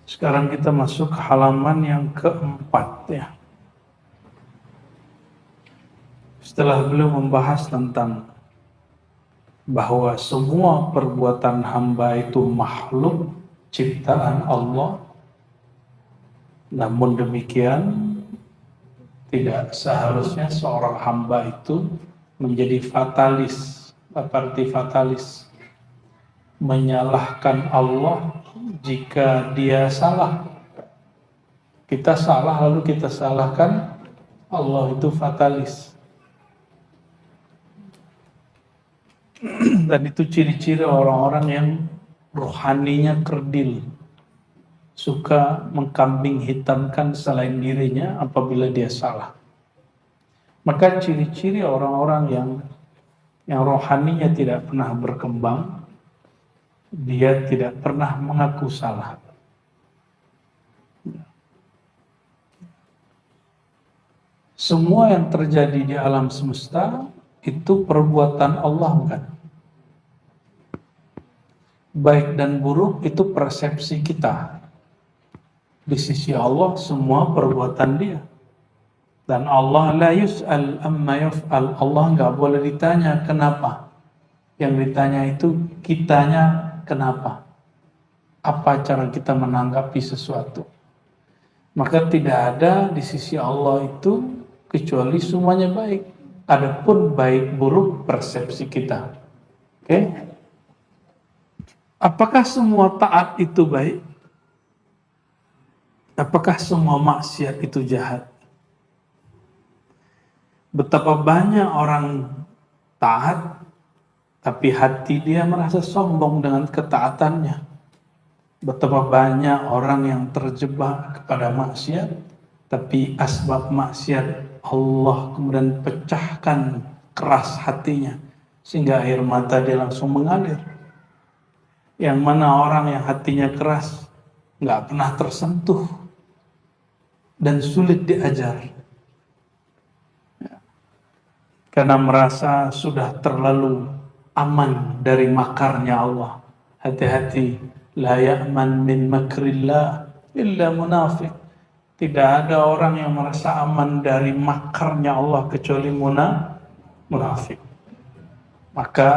Sekarang kita masuk ke halaman yang keempat ya. Setelah beliau membahas tentang bahwa semua perbuatan hamba itu makhluk ciptaan Allah, namun demikian tidak seharusnya seorang hamba itu menjadi fatalis. Apa arti fatalis? Menyalahkan Allah jika dia salah. Kita salah lalu kita salahkan Allah, itu fatalis. Dan itu ciri-ciri orang-orang yang rohaninya kerdil, suka mengkambing hitamkan selain dirinya apabila dia salah. Maka ciri-ciri orang-orang yang rohaninya tidak pernah berkembang, dia tidak pernah mengaku salah. Semua yang terjadi di alam semesta itu perbuatan Allah, bukan? Baik dan buruk itu persepsi kita. Di sisi Allah semua perbuatan dia. Dan Allah la yus'al amma yaf'al. Allah nggak boleh ditanya kenapa. Yang ditanya itu kitanya kenapa. Apa cara kita menanggapi sesuatu. Maka tidak ada di sisi Allah itu kecuali semuanya baik. Adapun baik buruk persepsi kita. Oke? Apakah semua taat itu baik? Apakah semua maksiat itu jahat? Betapa banyak orang taat, tapi hati dia merasa sombong dengan ketaatannya. Betapa banyak orang yang terjebak kepada maksiat, tapi asbab maksiat Allah kemudian pecahkan keras hatinya, sehingga air mata dia langsung mengalir. Yang mana orang yang hatinya keras, nggak pernah tersentuh, dan sulit diajar. Karena merasa sudah terlalu aman dari makarnya Allah. Hati-hati, la ya'man min makrillah illa munafik. Tidak ada orang yang merasa aman dari makarnya Allah kecuali munafik. Maka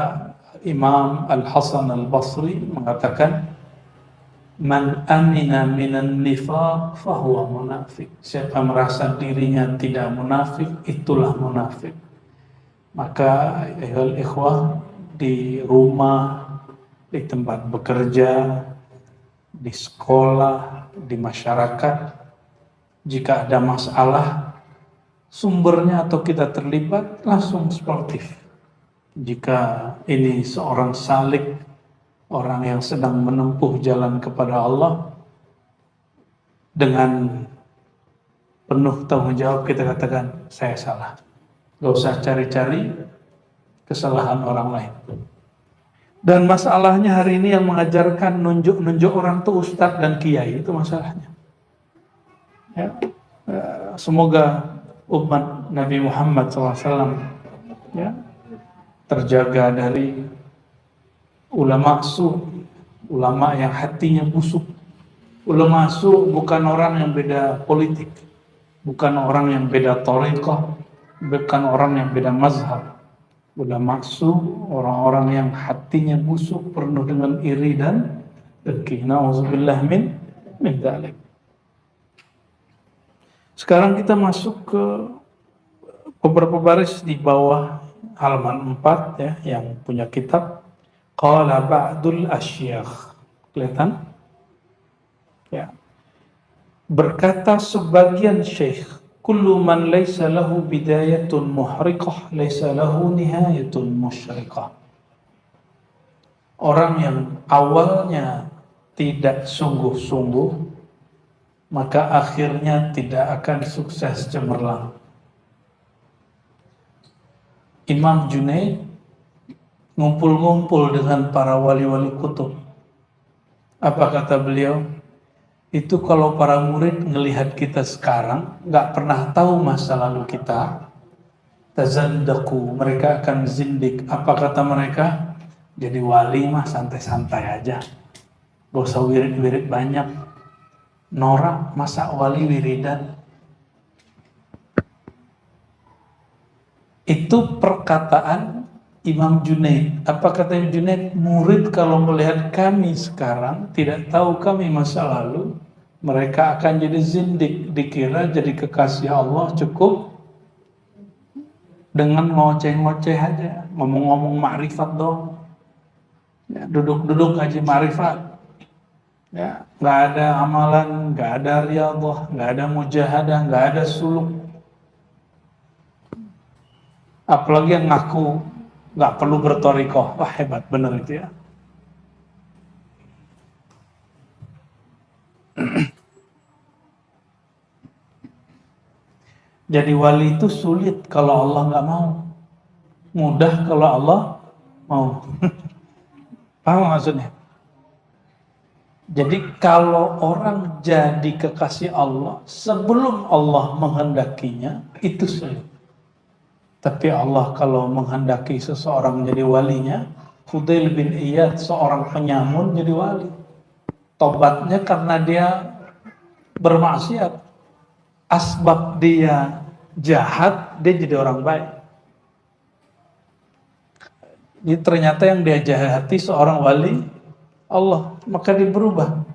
Imam Al-Hasan Al-Basri mengatakan, man amina minan nifaq fahuwa munafik. Siapa merasa dirinya tidak munafik, itulah munafik. Maka ayyuhal ikhwah, di rumah, di tempat bekerja, di sekolah, di masyarakat, jika ada masalah, sumbernya atau kita terlibat, langsung sportif. Jika ini seorang salik, orang yang sedang menempuh jalan kepada Allah, dengan penuh tanggung jawab kita katakan, saya salah. Gak usah cari-cari kesalahan orang lain. Dan masalahnya hari ini yang mengajarkan nunjuk-nunjuk orang tuh ustadz dan kiai, itu masalahnya. Ya. Semoga umat Nabi Muhammad SAW ya, terjaga dari ulama su, ulama yang hatinya busuk. Ulama su bukan orang yang beda politik, bukan orang yang beda thariqah, bukan orang yang beda mazhab. Ulama su orang-orang yang hatinya busuk, penuh dengan iri dan dengki. Nauzubillah min dzalik. Sekarang kita masuk ke beberapa baris di bawah halaman 4 ya, yang punya kitab. Qala ba'dul asyakh. Kelihatan? Ya. Berkata sebagian syekh, kullu man laysa lahu bidayatun muhriqah laysa lahu nihayatun musyriqah. Orang yang awalnya tidak sungguh-sungguh, maka akhirnya tidak akan sukses cemerlang. Imam Junaid ngumpul-ngumpul dengan para wali-wali kutub. Apa kata beliau? Itu kalau para murid ngelihat kita sekarang, nggak pernah tahu masa lalu kita, tazandaku, mereka akan zindik. Apa kata mereka? Jadi wali mah santai-santai aja, gak usah wirid-wirid banyak. norak masa wali wiridan. Itu perkataan Imam Junaid. Apa kata Imam Junaid? Murid kalau melihat kami sekarang, tidak tahu kami masa lalu, mereka akan jadi zindik. Dikira jadi kekasih Allah cukup dengan ngoceh-ngoceh aja, ngomong-ngomong makrifat dong. Ya, duduk-duduk ngaji makrifat. Ya, nggak ada amalan, nggak ada riyadhah, nggak ada mujahadah, nggak ada suluk. Apalagi yang ngaku nggak perlu bertorikoh. Wah, hebat bener itu ya. Jadi wali itu sulit kalau Allah nggak mau. Mudah kalau Allah mau. Paham maksudnya? Jadi kalau orang jadi kekasih Allah sebelum Allah menghendakinya, itu sulit. Tapi Allah kalau menghendaki seseorang jadi walinya, Fudail bin Iyad seorang penyamun jadi wali. Tobatnya karena dia bermaksiat. Asbab dia jahat, dia jadi orang baik. Jadi ternyata yang dia jahati seorang wali Allah, maka dia berubah.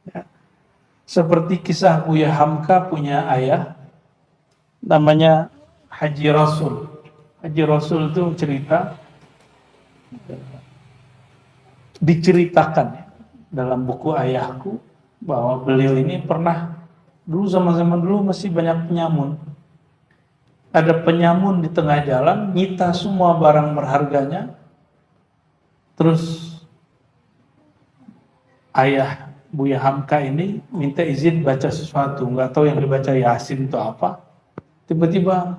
Ya. Seperti kisah Buya Hamka punya ayah, namanya Haji Rasul. Haji Rasul itu cerita, diceritakan dalam buku ayahku, bahwa beliau ini pernah, dulu zaman-zaman dulu masih banyak penyamun. Ada penyamun di tengah jalan, nyita semua barang berharganya, terus ayah Buya Hamka ini minta izin baca sesuatu, nggak tahu yang dibaca Yasin itu apa. Tiba-tiba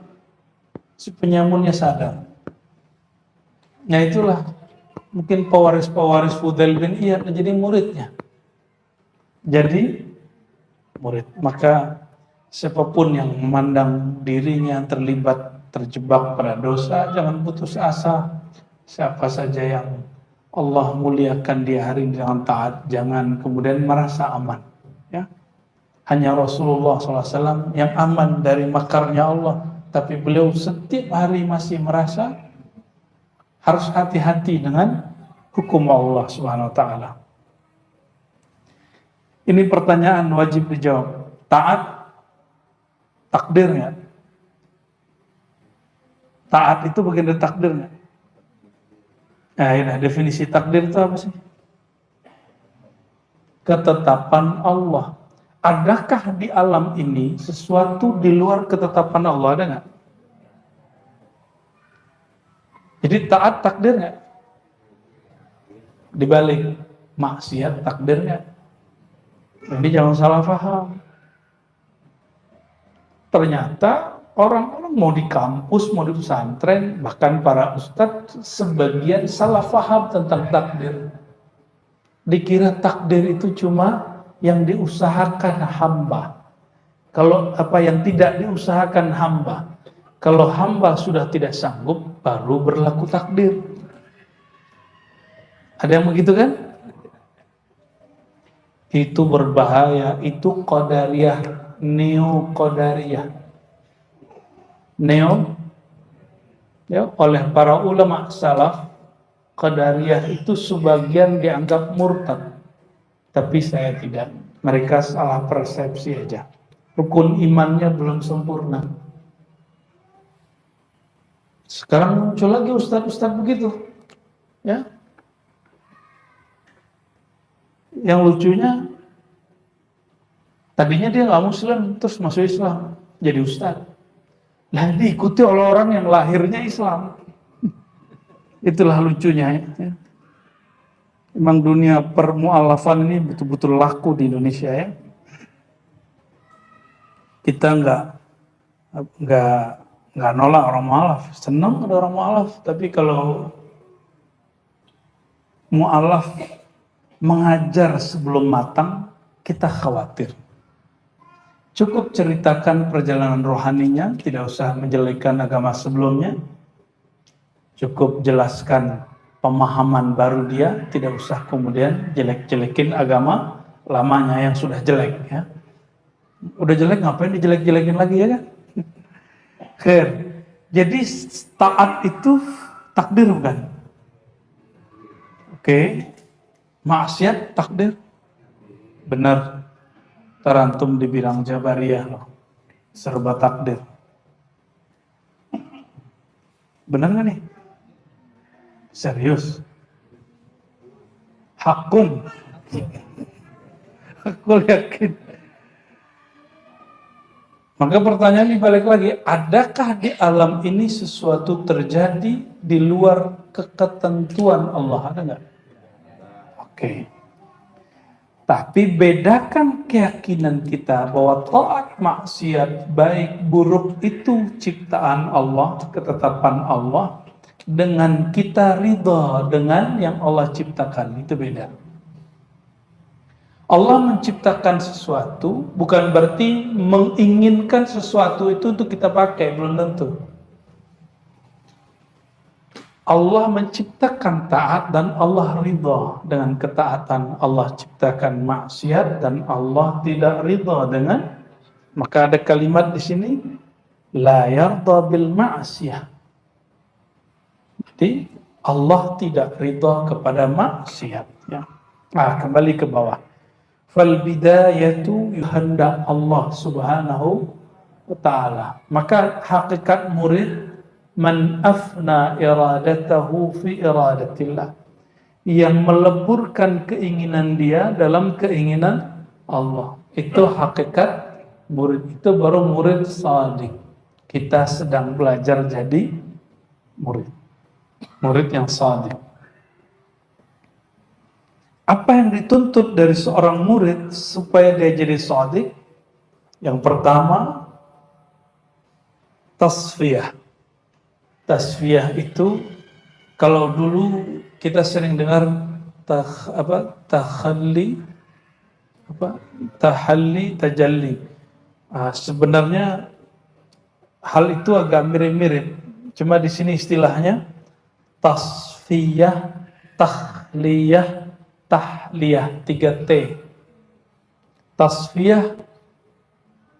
si penyamunnya sadar. Nah itulah mungkin pewaris-pewaris Fudail bin Iyad menjadi muridnya. Jadi murid. Maka siapapun yang memandang dirinya terjebak pada dosa, jangan putus asa. Siapa saja yang Allah muliakan dia hari ini dengan taat, jangan kemudian merasa aman. Ya, hanya Rasulullah SAW yang aman dari makarnya Allah, tapi beliau setiap hari masih merasa harus hati-hati dengan hukum Allah Subhanahu Wa Taala. Ini pertanyaan wajib dijawab. Taat takdir nggak? Taat itu bagian dari takdir nggak? Nah, definisi takdir itu apa sih? Ketetapan Allah. Adakah di alam ini sesuatu di luar ketetapan Allah? Ada nggak? Jadi taat takdir nggak? Dibalik maksiat takdir nggak? Jadi jangan salah paham. Ternyata orang-orang mau di kampus, mau di pesantren, bahkan para ustadz sebagian salah paham tentang takdir. Dikira takdir itu cuma yang diusahakan hamba. Kalau apa yang tidak diusahakan hamba. Kalau hamba sudah tidak sanggup, baru berlaku takdir. Ada yang begitu kan? Itu berbahaya, itu qadariyah, neo-qadariyah. Neo, ya, oleh para ulama salaf, qadariyah itu sebagian dianggap murtad, tapi saya tidak. Mereka salah persepsi aja. Rukun imannya belum sempurna. Sekarang muncul lagi ustadz-ustadz begitu, ya. Yang lucunya, tadinya dia nggak Muslim, terus masuk Islam, jadi ustadz. Nah, diikuti oleh orang yang lahirnya Islam. Itulah lucunya. Ya. Memang dunia permualafan ini betul-betul laku di Indonesia ya. Kita nggak nolak orang mualaf, senang ada orang mualaf. Tapi kalau mualaf mengajar sebelum matang, kita khawatir. Cukup ceritakan perjalanan rohaninya, tidak usah menjelekkan agama sebelumnya. Cukup jelaskan pemahaman baru dia, tidak usah kemudian jelek-jelekin agama lamanya yang sudah jelek ya. Udah jelek ngapain dijelek-jelekin lagi ya kan? Khair. Jadi taat itu takdir bukan? Oke. Maksiat takdir? Benar. Terantum dibilang Jabariyah loh. Serba takdir. Benar nggak nih? Serius? Hakun. Aku yakin. Maka pertanyaan ini balik lagi, adakah di alam ini sesuatu terjadi di luar ketentuan Allah? Ada nggak? Oke. Tapi bedakan keyakinan kita bahwa taat maksiat baik buruk itu ciptaan Allah, ketetapan Allah, dengan kita ridha dengan yang Allah ciptakan, itu beda. Allah menciptakan sesuatu bukan berarti menginginkan sesuatu itu untuk kita pakai, belum tentu. Allah menciptakan taat dan Allah ridha dengan ketaatan. Allah ciptakan maksiat dan Allah tidak ridha dengan. Maka ada kalimat di sini, la yarda bil ma'siyah. Jadi Allah tidak ridha kepada maksiat. Ya. Nah, kembali ke bawah. Fal bidayatu hendak Allah subhanahu wa ta'ala. Maka hakikat murid man afna iradatahu fi iradatillah, yang meleburkan keinginan dia dalam keinginan Allah. Itu hakikat murid. Itu baru murid shadiq. Kita sedang belajar jadi murid. Murid yang shadiq. Apa yang dituntut dari seorang murid supaya dia jadi shadiq? Yang pertama, tasfiyah. Tasfiyah itu, kalau dulu kita sering dengar tahalli, tajalli. Sebenarnya hal itu agak mirip-mirip. Cuma di sini istilahnya tasfiyah, tahliyah, tahliyah, 3T. Tasfiyah,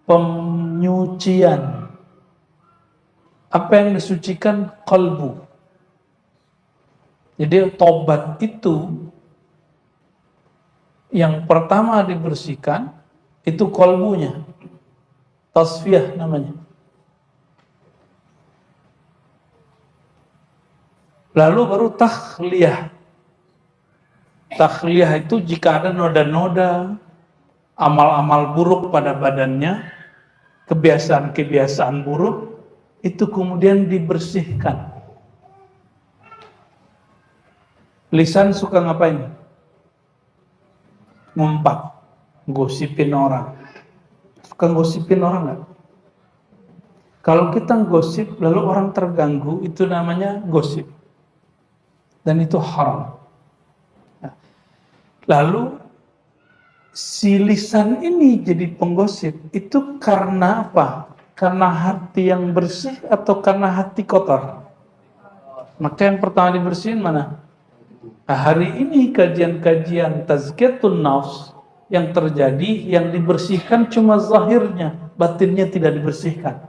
penyucian. Apa yang disucikan? Qalbu. Jadi tobat itu yang pertama dibersihkan itu qalbunya. Tasfiyah namanya. Lalu baru tahliyah. Tahliyah itu jika ada noda-noda, amal-amal buruk pada badannya, kebiasaan-kebiasaan buruk, itu kemudian dibersihkan. Lisan suka ngapain? Ngumpat, gosipin orang. Suka gosipin orang nggak? Kalau kita gosip lalu orang terganggu, itu namanya gosip. Dan itu haram. Lalu si lisan ini jadi penggosip itu karena apa? Karena hati yang bersih atau karena hati kotor? Maka yang pertama dibersihin mana? Nah, hari ini kajian-kajian tazkiyatun nafs yang terjadi, yang dibersihkan cuma zahirnya, batinnya tidak dibersihkan.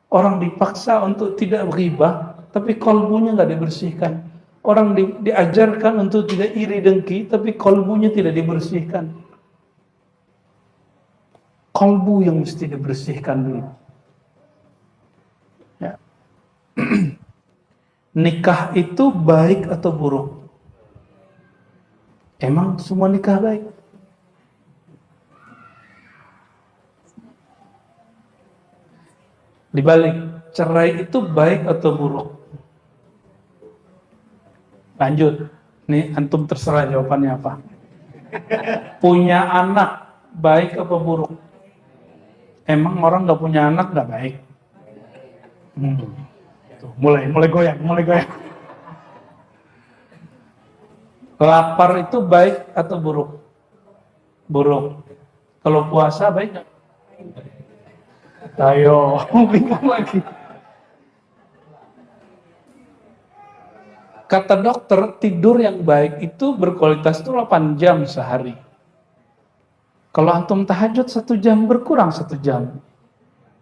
Orang dipaksa untuk tidak ghibah, tapi kalbunya nggak dibersihkan. Orang diajarkan untuk tidak iri dengki, tapi kalbunya tidak dibersihkan. Kalbu yang mesti dibersihkan dulu. Ya. Nikah itu baik atau buruk? Emang semua nikah baik? Dibalik, cerai itu baik atau buruk? Lanjut, nih antum terserah jawabannya apa. Punya anak baik apa buruk? Emang orang nggak punya anak nggak baik? Tuh, mulai goyang. Lapar itu baik atau buruk? Buruk. Kalau puasa baik nggak? Ayo, bingung lagi. Kata dokter, tidur yang baik itu berkualitas itu 8 jam sehari. Kalau antum tahajud 1 jam berkurang 1 jam.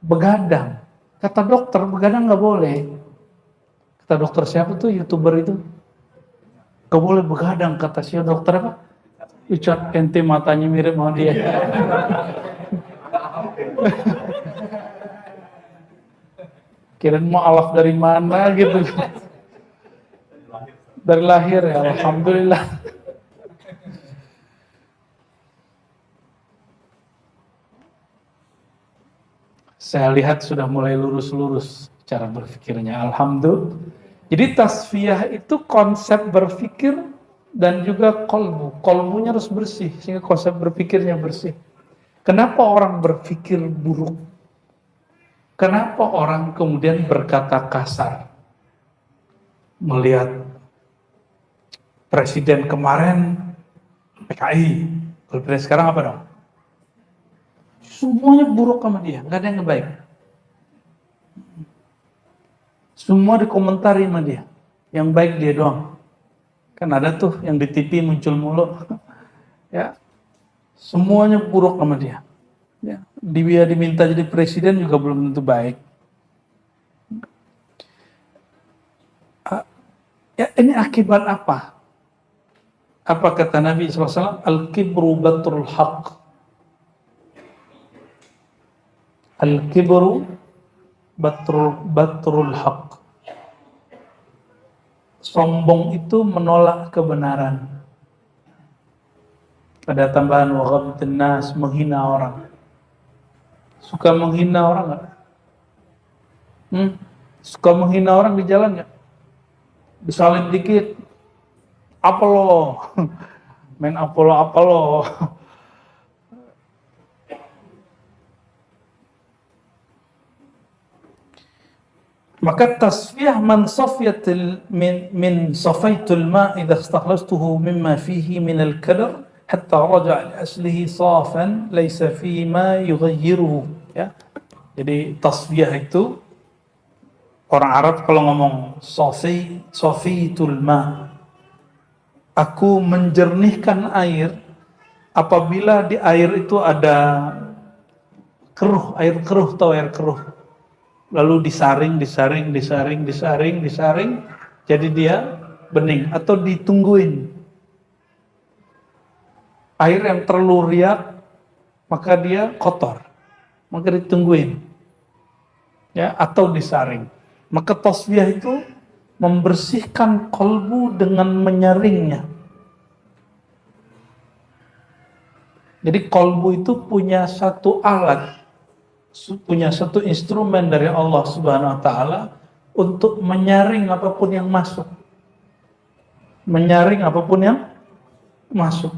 Begadang. Kata dokter begadang nggak boleh. Kata dokter siapa tuh YouTuber itu? Nggak boleh begadang kata si dokter apa? Ucap ente matanya mirip sama dia. Kirain mau alaf dari mana gitu. Dari lahir ya, alhamdulillah. Saya lihat sudah mulai lurus-lurus cara berpikirnya, alhamdulillah. Jadi tasfiyah itu konsep berpikir dan juga kolbu. Kolbunya harus bersih, sehingga konsep berpikirnya bersih. Kenapa orang berpikir buruk? Kenapa orang kemudian berkata kasar? Melihat presiden kemarin PKI, kalau presiden sekarang apa dong? Semuanya buruk sama dia, nggak ada yang baik. Semua dikomentari sama dia, yang baik dia doang. Kan ada tuh yang di TV muncul mulu, ya semuanya buruk sama dia. Ya, dia diminta jadi presiden juga belum tentu baik. Ya ini akibat apa? Apa kata Nabi SAW? Al-kibru batrul haq. Al-kibru batrul haq. Sombong itu menolak kebenaran. Ada tambahan wa ghamtun nas, menghina orang. Suka menghina orang nggak? Suka menghina orang di jalan nggak? Disalib dikit, apa lo? Main apa lo? Maka tasfiyah man safiyatil min safaitul ma idza istakhlastuhu mimma fihi min al-kadar hatta raja'a li aslihi safan laysa fi ma yughayyiruhu, ya. Jadi tasfiyah itu orang Arab kalau ngomong safitul ma, aku menjernihkan air apabila di air itu ada keruh, air keruh atau air keruh. Lalu disaring, jadi dia bening atau ditungguin. Air yang terlalu riak maka dia kotor, maka ditungguin, ya, atau disaring. Maka tasfiyah itu membersihkan kolbu dengan menyaringnya. Jadi kolbu itu punya satu alat, punya satu instrumen dari Allah Subhanahu wa Ta'ala untuk menyaring apapun yang masuk. Menyaring apapun yang masuk.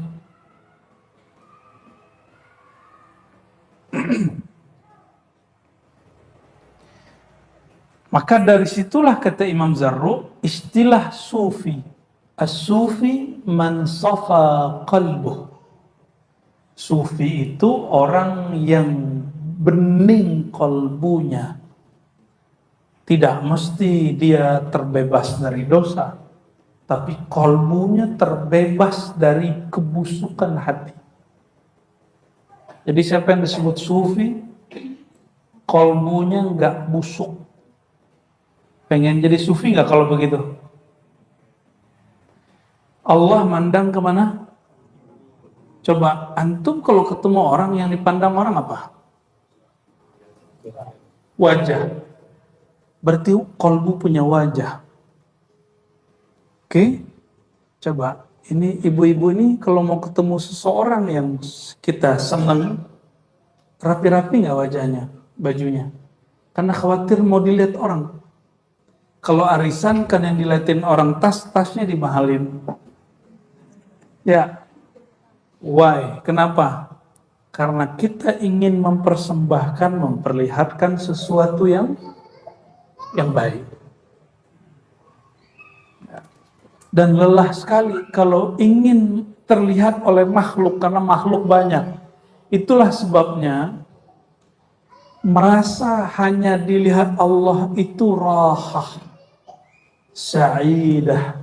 Maka dari situlah kata Imam Zarruq, istilah sufi. As-sufi man safa qalbuh. Sufi itu orang yang bening kolbunya. Tidak mesti dia terbebas dari dosa, tapi kolbunya terbebas dari kebusukan hati. Jadi siapa yang disebut sufi, kolbunya nggak busuk. Pengen jadi sufi nggak kalau begitu? Allah mandang kemana? Coba antum kalau ketemu orang yang dipandang orang apa? Wajah. Berarti kolbu punya wajah. Oke? Coba, ini ibu-ibu ini kalau mau ketemu seseorang yang kita senang, rapi-rapi nggak wajahnya, bajunya? Karena khawatir mau dilihat orang. Kalau arisan kan yang dilihatin orang tasnya dimahalin. Ya, why? Kenapa? Karena kita ingin mempersembahkan, memperlihatkan sesuatu yang baik. Dan lelah sekali kalau ingin terlihat oleh makhluk, karena makhluk banyak. Itulah sebabnya merasa hanya dilihat Allah itu rahah, sa'idah.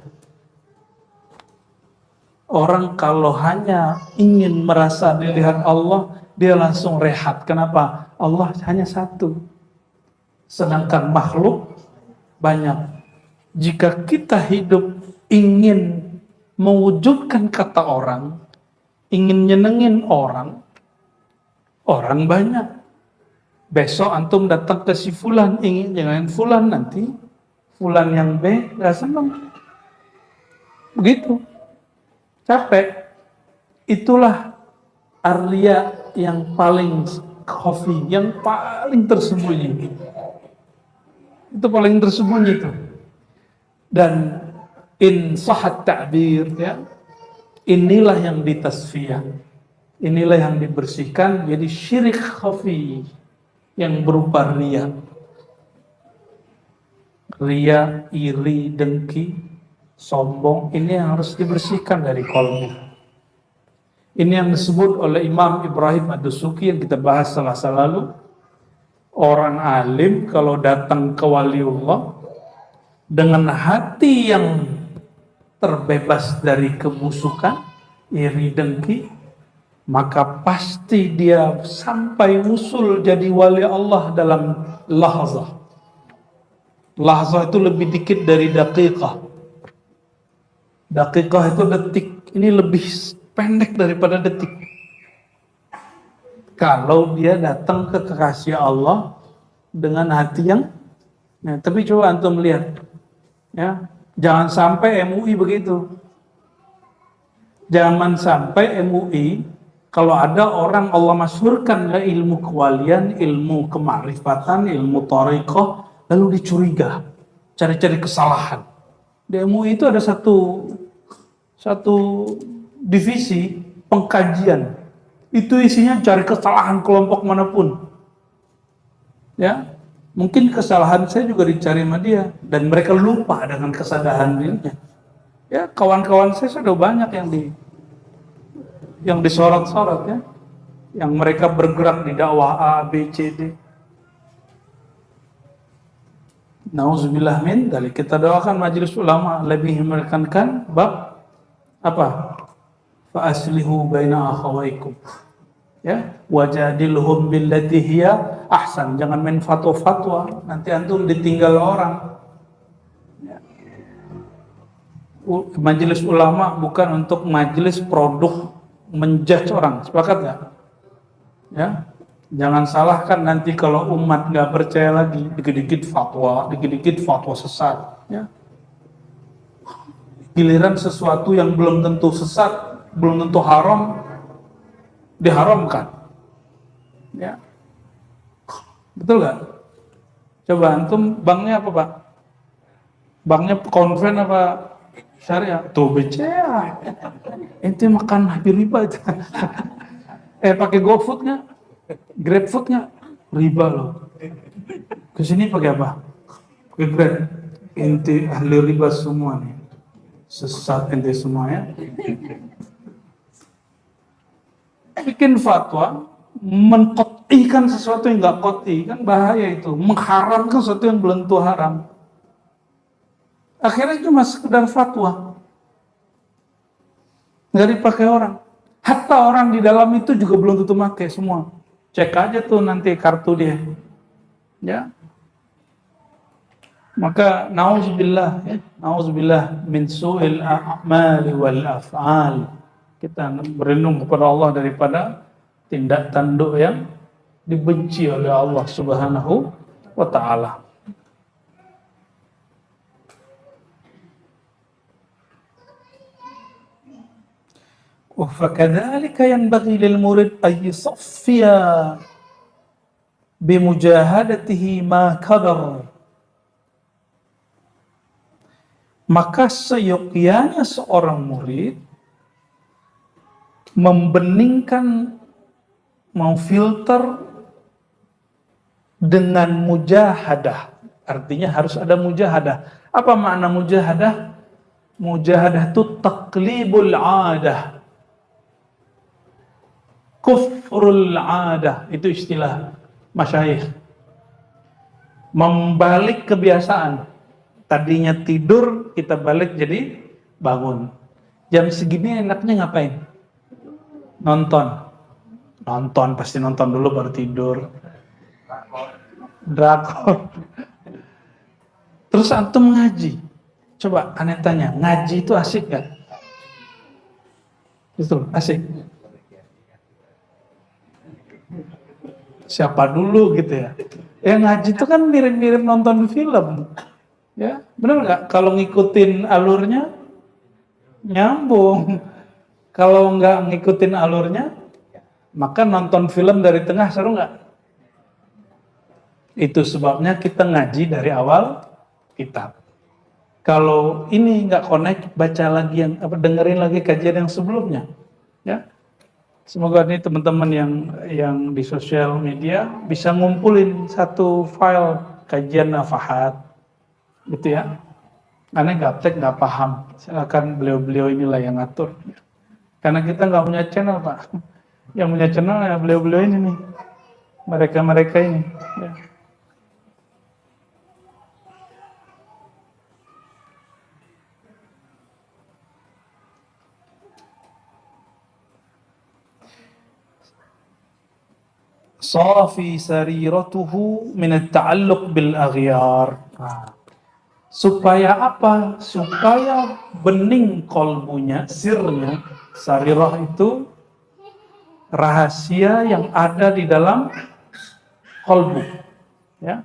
Orang kalau hanya ingin merasa dilihat Allah, dia langsung rehat. Kenapa? Allah hanya satu. Sedangkan makhluk banyak. Jika kita hidup ingin mewujudkan kata orang, ingin nyenengin orang, orang banyak. Besok antum datang ke si fulan, ingin nyenengin fulan, nanti fulan yang B gak senang. Begitu. Capek. Itulah arya yang paling khafi, yang paling tersembunyi. Itu paling tersembunyi itu. Dan in sahat ta'bir, ya, inilah yang ditasfiyah, inilah yang dibersihkan jadi syirik khafi yang berupa riya, iri, dengki, sombong. Ini yang harus dibersihkan dari qalbu. Ini yang disebut oleh Imam Ibrahim Ad-Dasuki yang kita bahas selasa lalu. Orang alim kalau datang ke waliullah dengan hati yang terbebas dari kebusukan, iri, dengki, maka pasti dia sampai usul jadi wali Allah dalam lahzah. Lahzah itu lebih dikit dari daqiqah. Daqiqah itu detik, ini lebih pendek daripada detik. Kalau dia datang ke kekasih Allah dengan hati yang, nah, tapi coba antum lihat, ya, jangan sampai MUI begitu. Jangan sampai MUI kalau ada orang Allah masyhurkan ilmu kewalian, ilmu kemarifatan, ilmu thariqah, lalu dicuriga, cari-cari kesalahan. Di MUI itu ada satu divisi pengkajian. Itu isinya cari kesalahan kelompok manapun. Ya, mungkin kesalahan saya juga dicari sama dia dan mereka lupa dengan kesadaran dirinya. Ya, kawan-kawan saya sudah banyak yang disorot-sorot, ya, yang mereka bergerak di dakwah A, B, C, D. Nauzubillah min dzalik. Kita doakan majelis ulama lebih menekankan bab apa? Fa aslihu baina akhawaykum. Ya, wajadilhum billati hiya ahsan. Jangan main fatwa-fatwa, nanti antum ditinggal orang. Ya. Majelis ulama bukan untuk majelis produk menjudge orang. Sepakat nggak? Ya, jangan salahkan nanti kalau umat nggak percaya lagi, dikit-dikit fatwa sesat. Ya. Giliran sesuatu yang belum tentu sesat, belum tentu haram, diharamkan. Ya. Betul nggak? Coba antum banknya apa, Pak? Banknya konven apa syariah? Tuh BCA. Ente makan hampir riba aja. Pakai GoFood nggak? GrabFood nggak? Riba loh. Kesini pakai apa? Pakai Grab. Ente ahli riba semua nih. Sesat ente semua, ya. Bikin fatwa mengqat'ikan sesuatu yang nggak qat'i, kan bahaya itu. Mengharamkan sesuatu yang belum tentu haram. Akhirnya cuma sekedar fatwa, nggak dipakai orang. Hatta orang di dalam itu juga belum tentu pakai semua. Cek aja tuh nanti kartu dia, ya. Maka nauzubillah, ya, nauzubillah min su'il a'mali wal af'al. Kita berlindung kepada Allah daripada tindak tanduk yang dibenci oleh Allah Subhanahu wa ta'ala. فَكَذَلِكَ يَنْبَغِي لِلْمُرِدْ أَنْ يُصَفِّيَ بِمُجَاهَدَتِهِ مَا كَدَرَ. Maka seyogyanya seorang murid membeningkan, memfilter dengan mujahadah. Artinya harus ada mujahadah. Apa makna mujahadah? Mujahadah itu taqlibul adah, kufrul adah, itu istilah masyayikh. Membalik kebiasaan. Tadinya tidur, kita balik jadi bangun. Jam segini enaknya ngapain? Nonton, pasti nonton dulu baru tidur. Drakor. Terus antum ngaji. Coba aneh tanya, ngaji itu asik gak? Itu asik. Siapa dulu gitu ya? Ngaji itu kan mirip-mirip nonton film. Ya, benar nggak? Kalau ngikutin alurnya nyambung. Kalau nggak ngikutin alurnya, maka nonton film dari tengah seru nggak? Itu sebabnya kita ngaji dari awal kitab. Kalau ini nggak connect, baca lagi dengerin lagi kajian yang sebelumnya. Ya, semoga ini teman-teman yang di sosial media bisa ngumpulin satu file kajian nafahat, gitu ya. Aneh gaptek nggak paham, silakan beliau-beliau inilah yang ngatur. Karena kita nggak punya channel Pak, yang punya channel ya beliau-beliau ini nih, mereka ini. Ya. Safi sariratuhu min at-ta'alluq bil aghyar. Supaya apa? Supaya bening kolbunya, sirnya. Sarirah itu rahasia yang ada di dalam kolbu. Ya.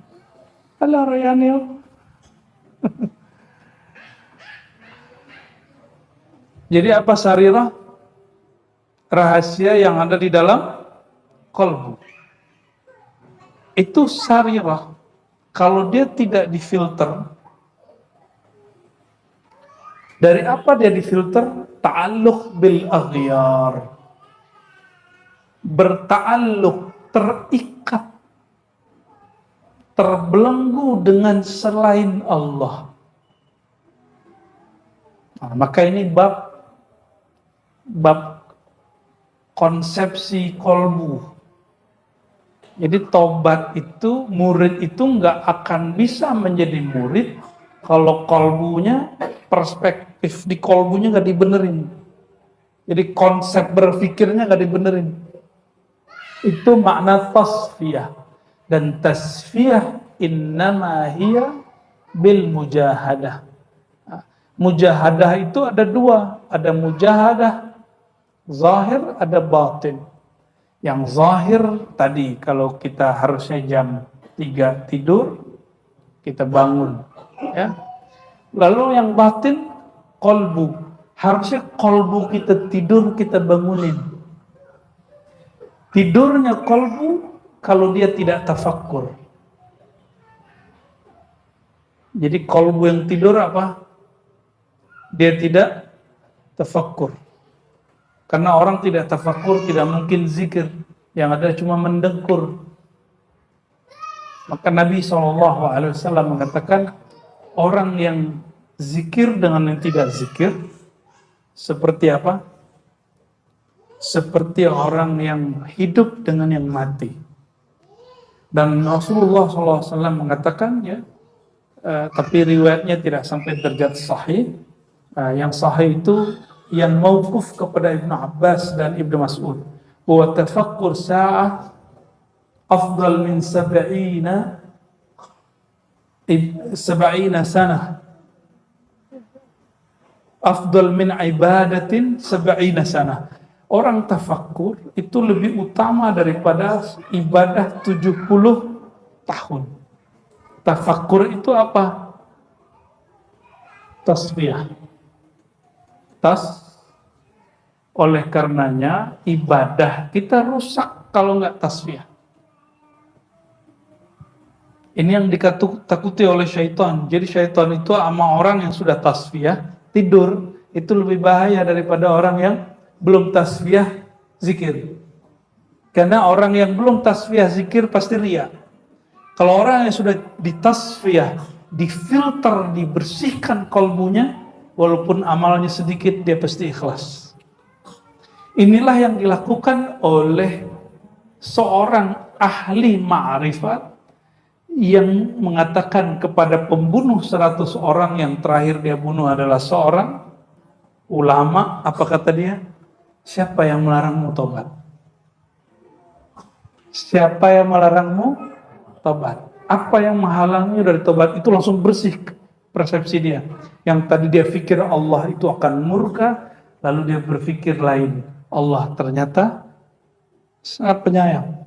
Halo Royanil. Jadi apa sarirah? Rahasia yang ada di dalam kolbu. Itu sarirah. Kalau dia tidak difilter, dari apa dia difilter? Ta'alluq bil aghyar. Berta'alluq, terikat, terbelenggu dengan selain Allah. Nah, maka ini bab konsepsi kolbu. Jadi tobat itu, murid itu nggak akan bisa menjadi murid kalau kolbunya, perspektif di kolbunya nggak dibenerin. Jadi konsep berpikirnya nggak dibenerin. Itu makna tasfiyah. Dan tasfiyah innama hiya bil mujahadah. Mujahadah itu ada dua. Ada mujahadah zahir, ada batin. Yang zahir tadi, kalau kita harusnya jam 3 tidur, kita bangun. Ya. Lalu yang batin, kolbu. Harusnya kolbu kita tidur, kita bangunin. Tidurnya kolbu kalau dia tidak tafakkur. Jadi kolbu yang tidur apa? Dia tidak tafakkur. Karena orang tidak tafakkur, tidak mungkin zikir. Yang ada cuma mendengkur. Maka Nabi SAW mengatakan, orang yang zikir dengan yang tidak zikir, seperti apa? Seperti orang yang hidup dengan yang mati. Dan Rasulullah SAW mengatakan, ya, tapi riwayatnya tidak sampai derajat sahih. Yang sahih itu yang mauquf kepada Ibnu Abbas dan Ibnu Mas'ud. Wa tafakkur sa'ah afdal min 70 sanah. Afdal min ibadatin 70 sanah. Orang tafakkur itu lebih utama daripada ibadah 70 tahun. Tafakkur itu apa? Tasbih. Oleh karenanya ibadah kita rusak kalau nggak tasbih. Ini yang ditakuti oleh syaitan. Jadi syaitan itu sama orang yang sudah tasbih tidur itu lebih bahaya daripada orang yang belum tasbih zikir. Karena orang yang belum tasbih zikir pasti riya. Kalau orang yang sudah ditasbih, difilter, dibersihkan kolbunya, walaupun amalnya sedikit, dia pasti ikhlas. Inilah yang dilakukan oleh seorang ahli ma'rifat yang mengatakan kepada pembunuh 100 orang yang terakhir dia bunuh adalah seorang Ulama, apa kata dia? Siapa yang melarangmu tobat? Siapa yang melarangmu tobat? Apa yang menghalangnya dari tobat? Itu langsung bersih persepsi dia. Yang tadi dia pikir Allah itu akan murka, lalu dia berpikir lain. Allah ternyata sangat penyayang.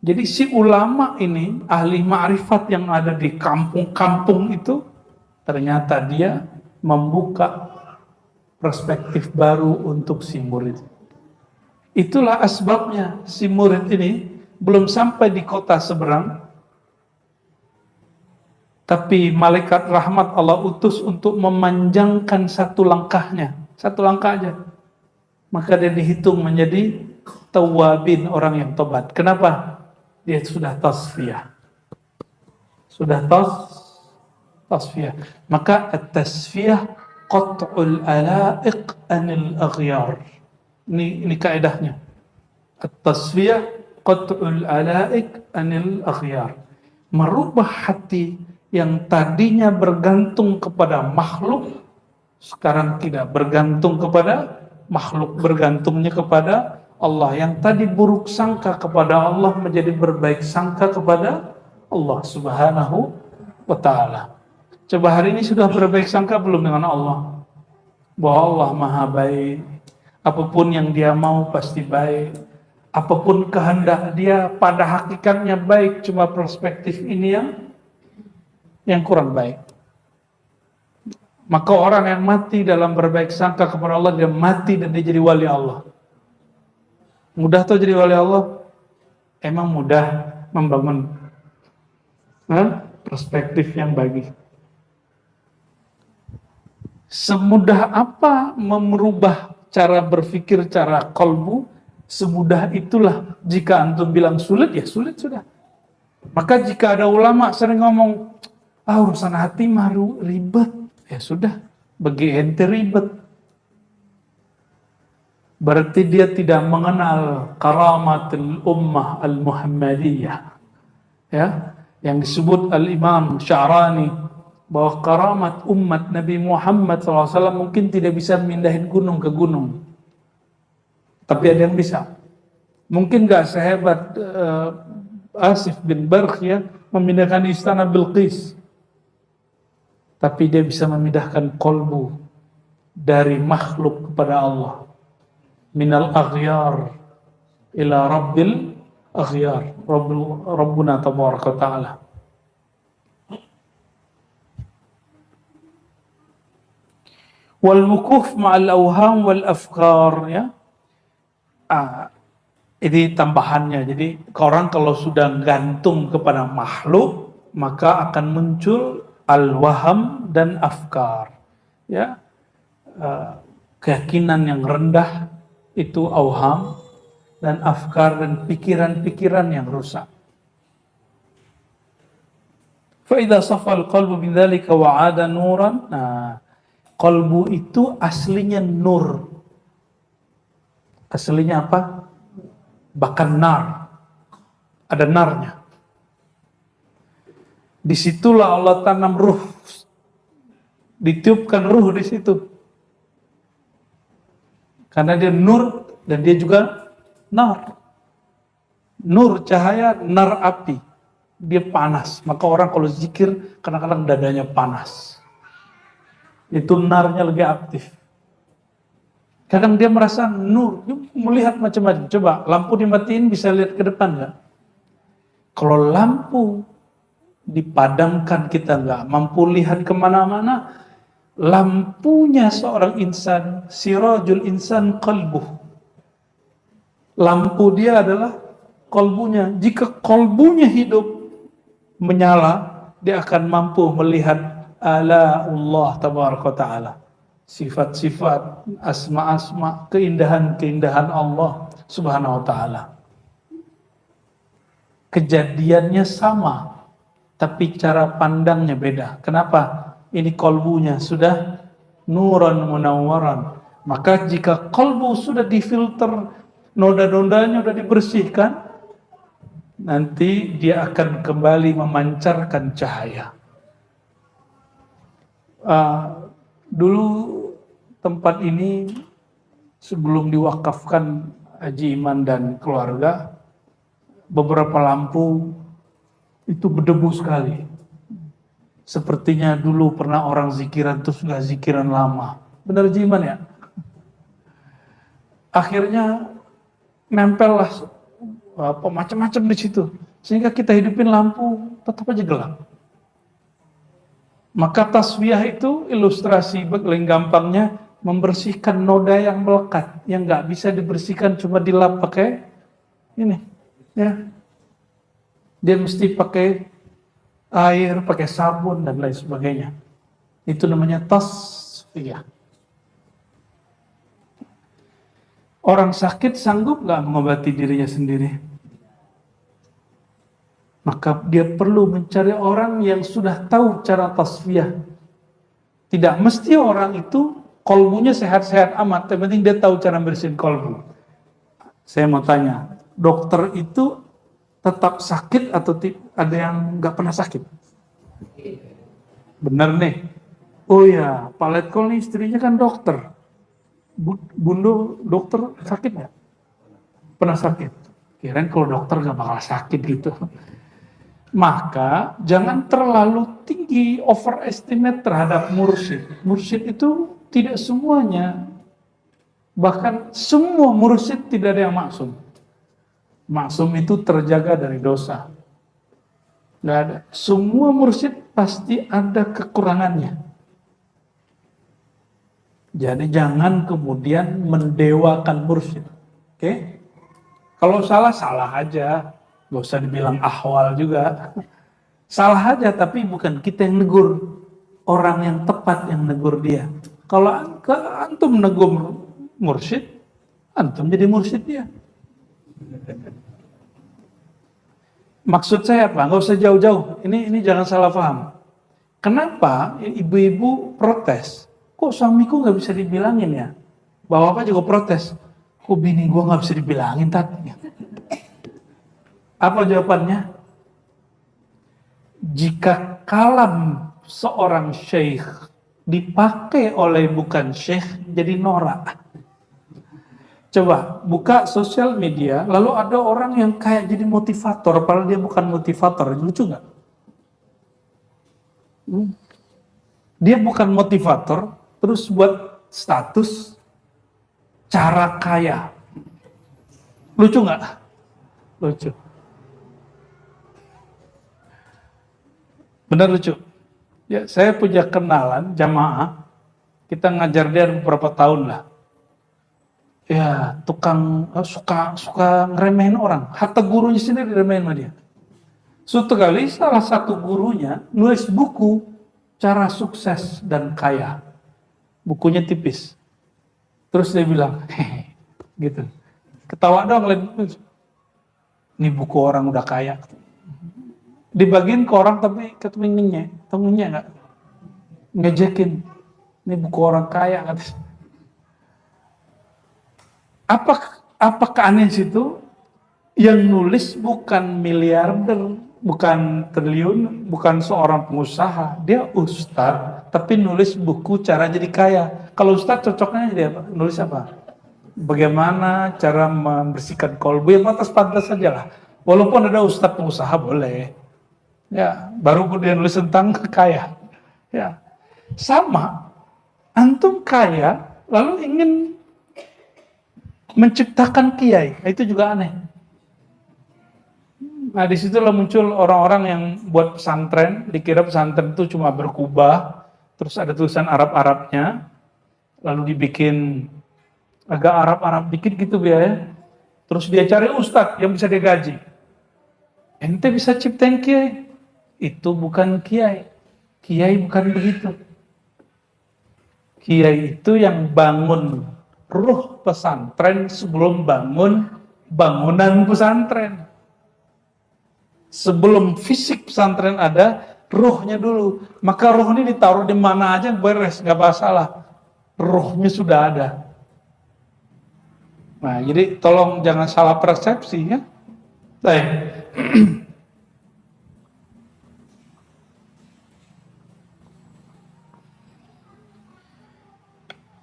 Jadi si ulama ini, ahli ma'rifat yang ada di kampung-kampung itu, ternyata dia membuka perspektif baru untuk si murid. Itulah asbabnya si murid ini belum sampai di kota seberang, tapi malaikat rahmat Allah utus untuk memanjangkan satu langkahnya, satu langkah aja. Maka dia dihitung menjadi tawabin, orang yang tobat. Kenapa? Dia sudah tasfiyah. Sudah tasfiyah. Maka at-tasfiyah qat'ul ala'iq anil aghyar. Ini kaedahnya. At-tasfiyah qat'ul ala'iq anil aghyar. Merubah hati yang tadinya bergantung kepada makhluk, sekarang tidak bergantung kepada makhluk, bergantungnya kepada Allah. Yang tadi buruk sangka kepada Allah menjadi berbaik sangka kepada Allah Subhanahu wa ta'ala. Coba hari ini sudah berbaik sangka belum dengan Allah? Bahwa Allah maha baik, apapun yang dia mau pasti baik, apapun kehendak dia pada hakikatnya baik, cuma perspektif ini yang kurang baik. Maka orang yang mati dalam berbaik sangka kepada Allah, dia mati dan dia jadi wali Allah. Mudah tuh jadi wali Allah? Emang mudah membangun perspektif yang baik. Semudah apa merubah cara berpikir, cara kolbu, semudah itulah. Jika antum bilang sulit, ya sulit sudah. Maka jika ada ulama sering ngomong, urusan hati mah ribet, ya sudah, bagi ente ribet. Berarti dia tidak mengenal karamatul ummah al-Muhammadiyah. Ya, yang disebut Al-Imam Sya'rani, bahwa karamat umat Nabi Muhammad SAW mungkin tidak bisa mindahin gunung ke gunung. Tapi ada yang bisa. Mungkin gak sehebat Asif bin Barkhiyah memindahkan istana Bilqis. Tapi dia bisa memindahkan kolbu dari makhluk kepada Allah. Minal aghyar ila rabbil aghyar. Rabbuna tabaraka ta'ala. Wal wukuf ma'al awham wal afkar, ya. Ini tambahannya. Jadi orang kalau sudah gantung kepada makhluk, maka akan muncul al-waham dan afkar. Ya. Keyakinan yang rendah itu awham, dan afkar dan pikiran-pikiran yang rusak. Fa idza safa al-qalbu min dzalika wa 'ada nuran. Nah, qalbu itu aslinya nur. Aslinya apa? Bahkan nar. Ada narnya. Disitulah Allah tanam ruh. Ditiupkan ruh di situ. Karena dia nur dan dia juga nar. Nur cahaya, nar api. Dia panas. Maka orang kalau zikir kadang-kadang dadanya panas. Itu narnya lagi aktif. Kadang dia merasa nur, dia melihat macam-macam. Coba lampu dimatiin bisa lihat ke depan nggak? Kalau lampu dipadamkan kita nggak mampu lihat kemana-mana. Lampunya seorang insan, sirajul insan qalbuh. Lampu dia adalah kolbunya. Jika kolbunya hidup menyala, dia akan mampu melihat ala Allah tabaraka ta'ala. Sifat-sifat, asma-asma, keindahan-keindahan Allah subhanahu wa ta'ala. Kejadiannya sama, tapi cara pandangnya beda. Kenapa? Ini kolbunya sudah nuran munawwaran. Maka jika kolbu sudah difilter, noda-nodanya sudah dibersihkan, nanti dia akan kembali memancarkan cahaya. Dulu tempat ini sebelum diwakafkan Haji Iman dan keluarga, beberapa lampu itu berdebu sekali. Sepertinya dulu pernah orang zikiran terus nggak zikiran lama. Benar Haji Iman ya? Akhirnya nempel lah macam-macam di situ. Sehingga kita hidupin lampu tetap aja gelap. Maka taswiyah itu ilustrasi paling gampangnya membersihkan noda yang melekat, yang nggak bisa dibersihkan cuma dilap pakai ini, ya. Dia mesti pakai air, pakai sabun dan lain sebagainya. Itu namanya tasfiyah. Orang sakit sanggup nggak mengobati dirinya sendiri? Maka dia perlu mencari orang yang sudah tahu cara tasfiyah. Tidak mesti orang itu kolbunya sehat-sehat amat, yang penting dia tahu cara bersihin kolbu. Saya mau tanya, dokter itu tetap sakit atau ada yang nggak pernah sakit? Bener nih. Oh ya, Pak Letkol nih istrinya kan dokter. Bunda dokter sakit nggak? Pernah sakit. Kirain kalau dokter nggak bakal sakit gitu. Maka jangan terlalu tinggi overestimate terhadap mursyid. Mursyid itu tidak semuanya, bahkan semua mursyid tidak ada yang maksum. Maksum itu terjaga dari dosa. Nggak ada. Semua mursyid pasti ada kekurangannya. Jadi jangan kemudian mendewakan mursyid. Oke? Kalau salah, salah aja. Gak usah dibilang ahwal juga. Salah aja, tapi bukan kita yang negur. Orang yang tepat yang negur dia. Kalau antum negur mursyid, antum jadi mursyid dia. Maksud saya apa? Gak usah jauh-jauh. Ini jangan salah paham. Kenapa ibu-ibu protes? Kok suamiku gak bisa dibilangin ya? Bapak juga protes. Kok bini gue gak bisa dibilangin tadi? Apa jawabannya? Jika kalam seorang syekh dipakai oleh bukan syekh, jadi norak. Coba buka sosial media, lalu ada orang yang kayak jadi motivator, padahal dia bukan motivator. Lucu nggak? Dia bukan motivator, terus buat status cara kaya. Lucu nggak? Lucu. Benar lucu. Ya, saya punya kenalan jamaah, kita ngajar dia beberapa tahun lah. Ya, tukang suka ngeremehin orang. Hatta gurunya sendiri diremehin sama dia. Suatu kali salah satu gurunya nulis buku cara sukses dan kaya. Bukunya tipis. Terus dia bilang, hehe, gitu. Ketawa dong, ini buku orang udah kaya. Dibagiin ke orang tapi ketemunya nggak ngejekin. Ini buku orang kaya katanya. Apa keanehan situ? Yang nulis bukan miliarder, bukan triliun, bukan seorang pengusaha. Dia ustadz, tapi nulis buku cara jadi kaya. Kalau ustadz cocoknya jadi apa? Nulis apa? Bagaimana cara membersihkan kolbu? Yang pantas-pantas saja lah. Walaupun ada ustadz pengusaha boleh. Ya, baru dia nulis tentang kaya. Ya, sama. Antum kaya, lalu ingin menciptakan kiai, itu juga aneh. Nah, disitulah muncul orang-orang yang buat pesantren, dikira pesantren itu cuma berkubah, terus ada tulisan Arab-Arabnya, lalu dibikin agak Arab-Arab dikit gitu biaya. Terus dia cari ustadz yang bisa digaji. Ente bisa ciptain kiai. Itu bukan kiai. Kiai bukan begitu. Kiai itu yang bangun ruh pesantren sebelum bangun bangunan pesantren. Sebelum fisik pesantren ada, ruhnya dulu. Maka ruh ini ditaruh di mana aja beres, nggak masalah. Ruhnya sudah ada. Nah, jadi tolong jangan salah persepsi ya. Baik.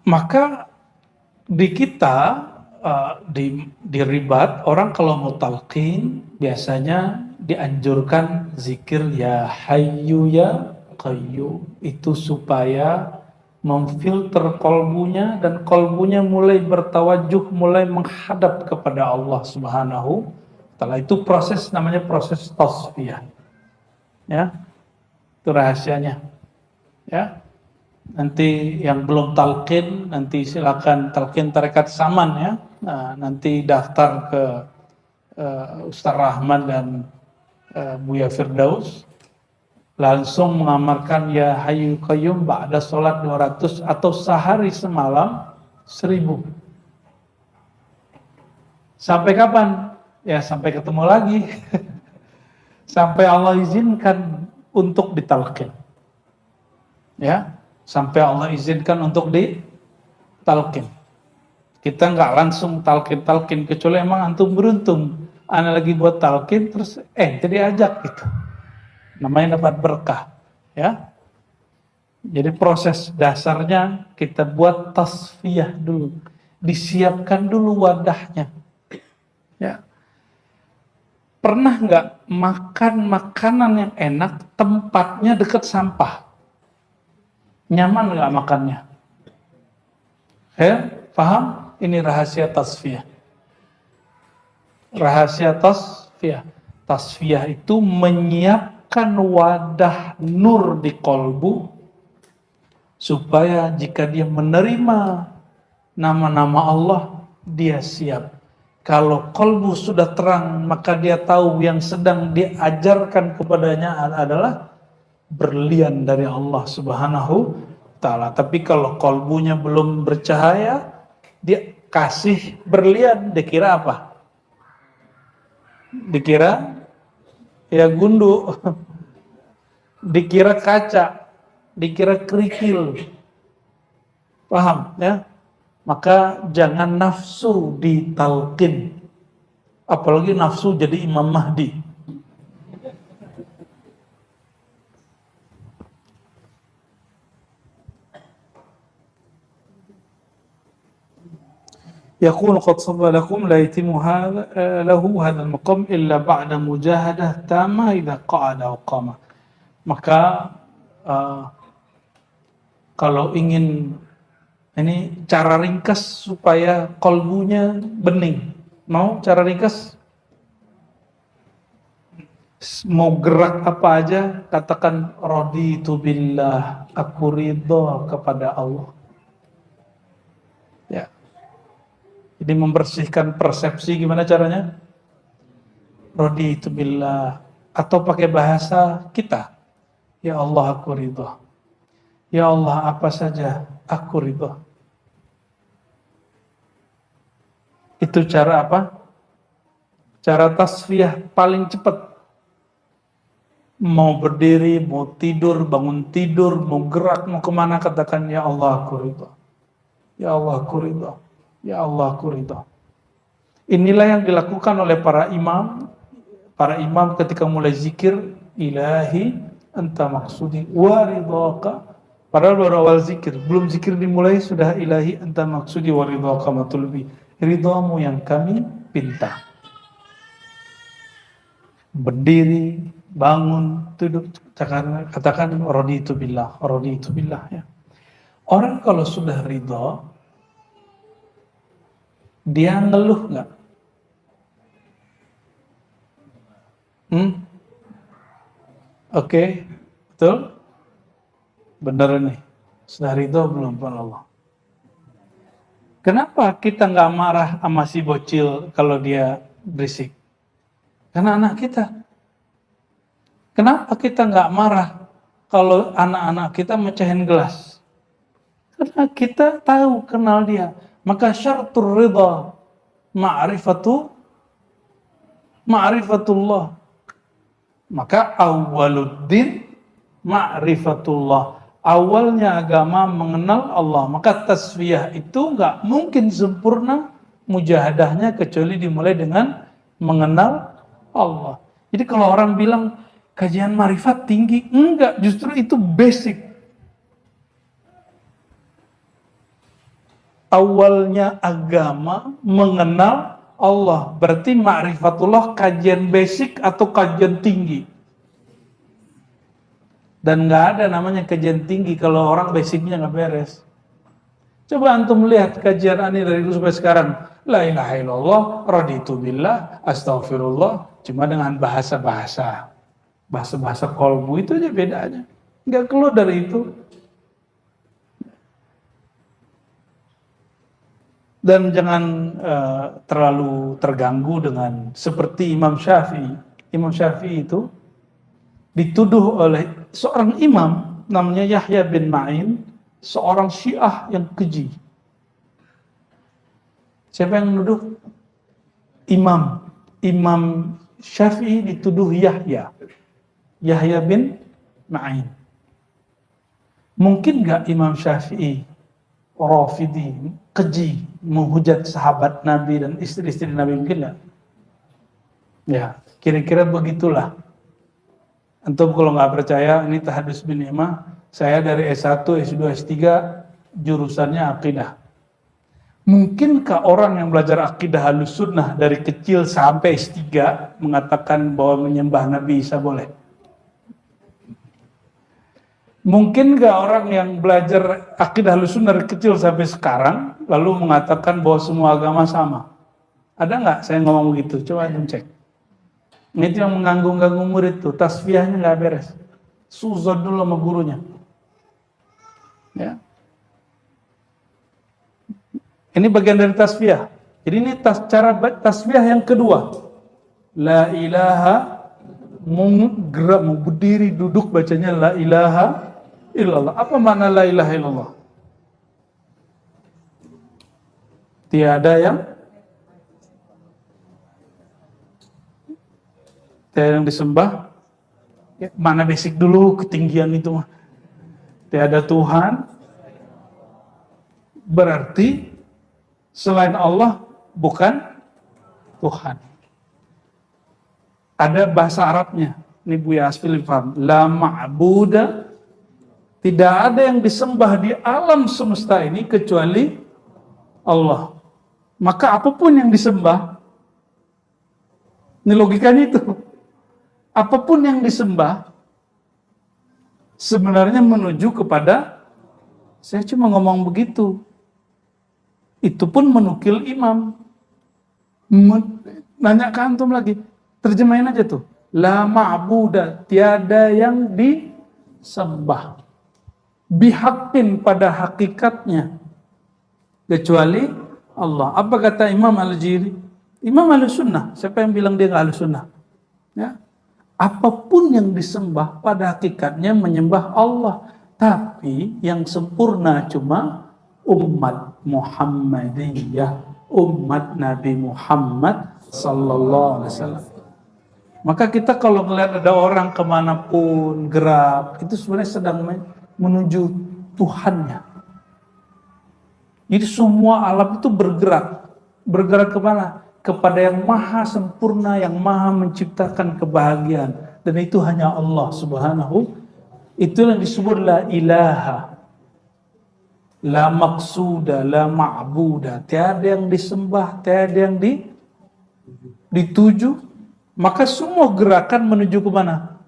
Maka di kita di ribat orang kalau mau talqin biasanya dianjurkan zikir ya hayyu ya qayyum, itu supaya memfilter kolbunya dan kolbunya mulai bertawajuh, mulai menghadap kepada Allah Subhanahu wa taala. Itu proses namanya proses tasfiyah. Ya. Itu rahasianya. Ya. Nanti yang belum talqin nanti silakan talqin tarekat Saman ya. Nah, nanti daftar ke Ustaz Rahman dan Buya Firdaus, langsung mengamarkan ya Hayyu Qayyum ba'da sholat 200 atau sehari semalam 1000. Sampai kapan? Ya sampai ketemu lagi. Sampai Allah izinkan untuk ditalqin. Ya, sampai Allah izinkan untuk ditalqin. Kita nggak langsung talqin kecuali emang antum beruntung. Ana lagi buat talqin terus jadi ajak gitu. Namanya dapat berkah, ya. Jadi proses dasarnya kita buat tasfiyah dulu, disiapkan dulu wadahnya. Ya. Pernah nggak makan makanan yang enak, tempatnya dekat sampah? Nyaman nggak makannya? Ya, paham? Ini rahasia tasfiyah. Rahasia tasfiyah. Tasfiyah itu menyiapkan wadah nur di kolbu supaya jika dia menerima nama-nama Allah, dia siap. Kalau kolbu sudah terang, maka dia tahu yang sedang diajarkan kepadanya adalah berlian dari Allah Subhanahu wa taala. Tapi kalau kolbunya belum bercahaya, dia kasih berlian, dikira apa? Dikira ya gundu, dikira kaca, dikira kerikil. Paham ya? Maka jangan nafsu ditalqin. Apalagi nafsu jadi Imam Mahdi. يقول قد صب لكم لا يتم له هذا المقام إلا بعد مجاهدة تامة إذا قعد أو قام. Maka kalau ingin ini cara ringkas supaya kolbunya bening. Mau cara ringkas? Mau gerak apa aja katakan raditu billah, aku ridho kepada Allah. Ya. Jadi membersihkan persepsi gimana caranya? Raditu billah, atau pakai bahasa kita. Ya Allah aku ridho. Ya Allah apa saja aku ridho. Itu cara apa? Cara tasfiyah paling cepat. Mau berdiri, mau tidur, bangun tidur, mau gerak, mau kemana, katakan ya Allah aku ridho. Ya Allah aku ridho. Ya Allah aku ridho. Inilah yang dilakukan oleh para imam. Para imam ketika mulai zikir, ilahi anta maksudi wa ridhoka. Padahal baru awal zikir, belum zikir dimulai sudah ilahi anta maksudi wa ridhoka matulbi. Ridhomu yang kami pinta. Berdiri, bangun, duduk, katakan raditu billah ya. Orang kalau sudah ridho, dia ngeluh nggak? Oke, betul? Benar nih, sudah ridho belum Pak Allah? Kenapa kita nggak marah sama si bocil kalau dia berisik? Karena anak kita. Kenapa kita nggak marah kalau anak-anak kita mecahin gelas? Karena kita tahu, kenal dia. Maka syaratul ridha ma'rifatullah. Maka awwaluddin ma'rifatullah. Awalnya agama mengenal Allah. Maka tasfiyah itu nggak mungkin sempurna mujahadahnya kecuali dimulai dengan mengenal Allah. Jadi kalau orang bilang kajian marifat tinggi, enggak, justru itu basic. awalnya agama mengenal Allah. Berarti ma'rifatullah kajian basic atau kajian tinggi. Dan nggak ada namanya kajian tinggi kalau orang basicnya nggak beres. Coba antum lihat kajian ani dari dulu sampai sekarang. La ilaha illallah, raditu billah, astaghfirullah. Cuma dengan bahasa-bahasa kolbu itu aja bedanya. Nggak keluar dari itu. Dan jangan terlalu terganggu dengan seperti Imam Syafi'i. Imam Syafi'i itu dituduh oleh seorang imam namanya Yahya bin Ma'in, seorang Syiah yang keji. Siapa yang menuduh? Imam Syafi'i dituduh Yahya bin Ma'in. Mungkin nggak Imam Syafi'i Rafidi keji menghujat sahabat Nabi dan istri-istri Nabi, mungkin nggak? Ya, kira-kira begitulah. Antum kalau nggak percaya, ini Tahadus bin Ni'mah, saya dari S1, S2, S3 jurusannya akidah. Mungkinkah orang yang belajar akidah Ahlussunnah dari kecil sampai S3 mengatakan bahwa menyembah Nabi Isa boleh? Mungkinkah orang yang belajar akidah Ahlussunnah dari kecil sampai sekarang lalu mengatakan bahwa semua agama sama? Ada nggak saya ngomong begitu? Coba antum cek. Ini yang mengganggu-ganggu murid tuh, tasfiyahnya nggak beres. Suzon dulu sama gurunya. Ya. Ini bagian dari tasfiyah. Jadi ini cara tasfiyah yang kedua. La ilaha, gerak, mau berdiri, duduk, bacanya la ilaha illallah. Apa makna la ilaha illallah? Tiada yang disembah. Ya, mana basic dulu ketinggian itu mah. Tiada Tuhan. Berarti selain Allah bukan Tuhan. Ada bahasa Arabnya. Ini Buya Asfil paham. La ma'buda. Tidak ada yang disembah di alam semesta ini kecuali Allah. Maka apapun yang disembah, ini logikanya itu. Apapun yang disembah sebenarnya menuju kepada, saya cuma ngomong begitu. Itu pun menukil imam. Nanya ke antum lagi, terjemahin aja tuh. La ma'buda, tiada yang disembah. Bihaqqin, pada hakikatnya, kecuali Allah. Apa kata Imam Al-Jiri? Imam Ahlussunnah. Siapa yang bilang dia nggak Ahlussunnah? Ya. Apapun yang disembah pada hakikatnya menyembah Allah. Tapi yang sempurna cuma umat Muhammadiyah, umat Nabi Muhammad sallallahu alaihi wasallam. Maka kita kalau melihat ada orang kemanapun gerak, itu sebenarnya sedang menuju Tuhannya. Jadi semua alam itu bergerak. Bergerak kemana? Kepada yang maha sempurna, yang maha menciptakan kebahagiaan. Dan itu hanya Allah subhanahu. Itu yang disebut la ilaha. La maqsuda, la ma'buda. Tiada yang disembah, tiada yang dituju. Maka semua gerakan menuju ke mana?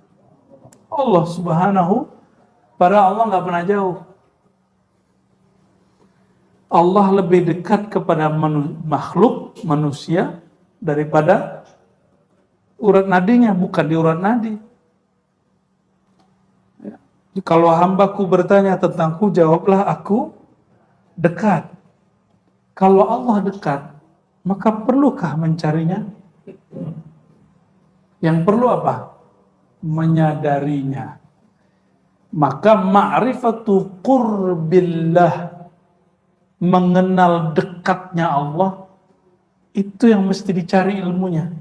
Allah subhanahu. Padahal Allah nggak pernah jauh. Allah lebih dekat kepada makhluk manusia daripada urat nadinya, bukan di urat nadi. Ya. Kalau hambaku bertanya tentangku, jawablah aku dekat. Kalau Allah dekat, maka perlukah mencarinya? Yang perlu apa? Menyadarinya. Maka ma'rifatu qurbillah, mengenal dekatnya Allah, itu yang mesti dicari ilmunya.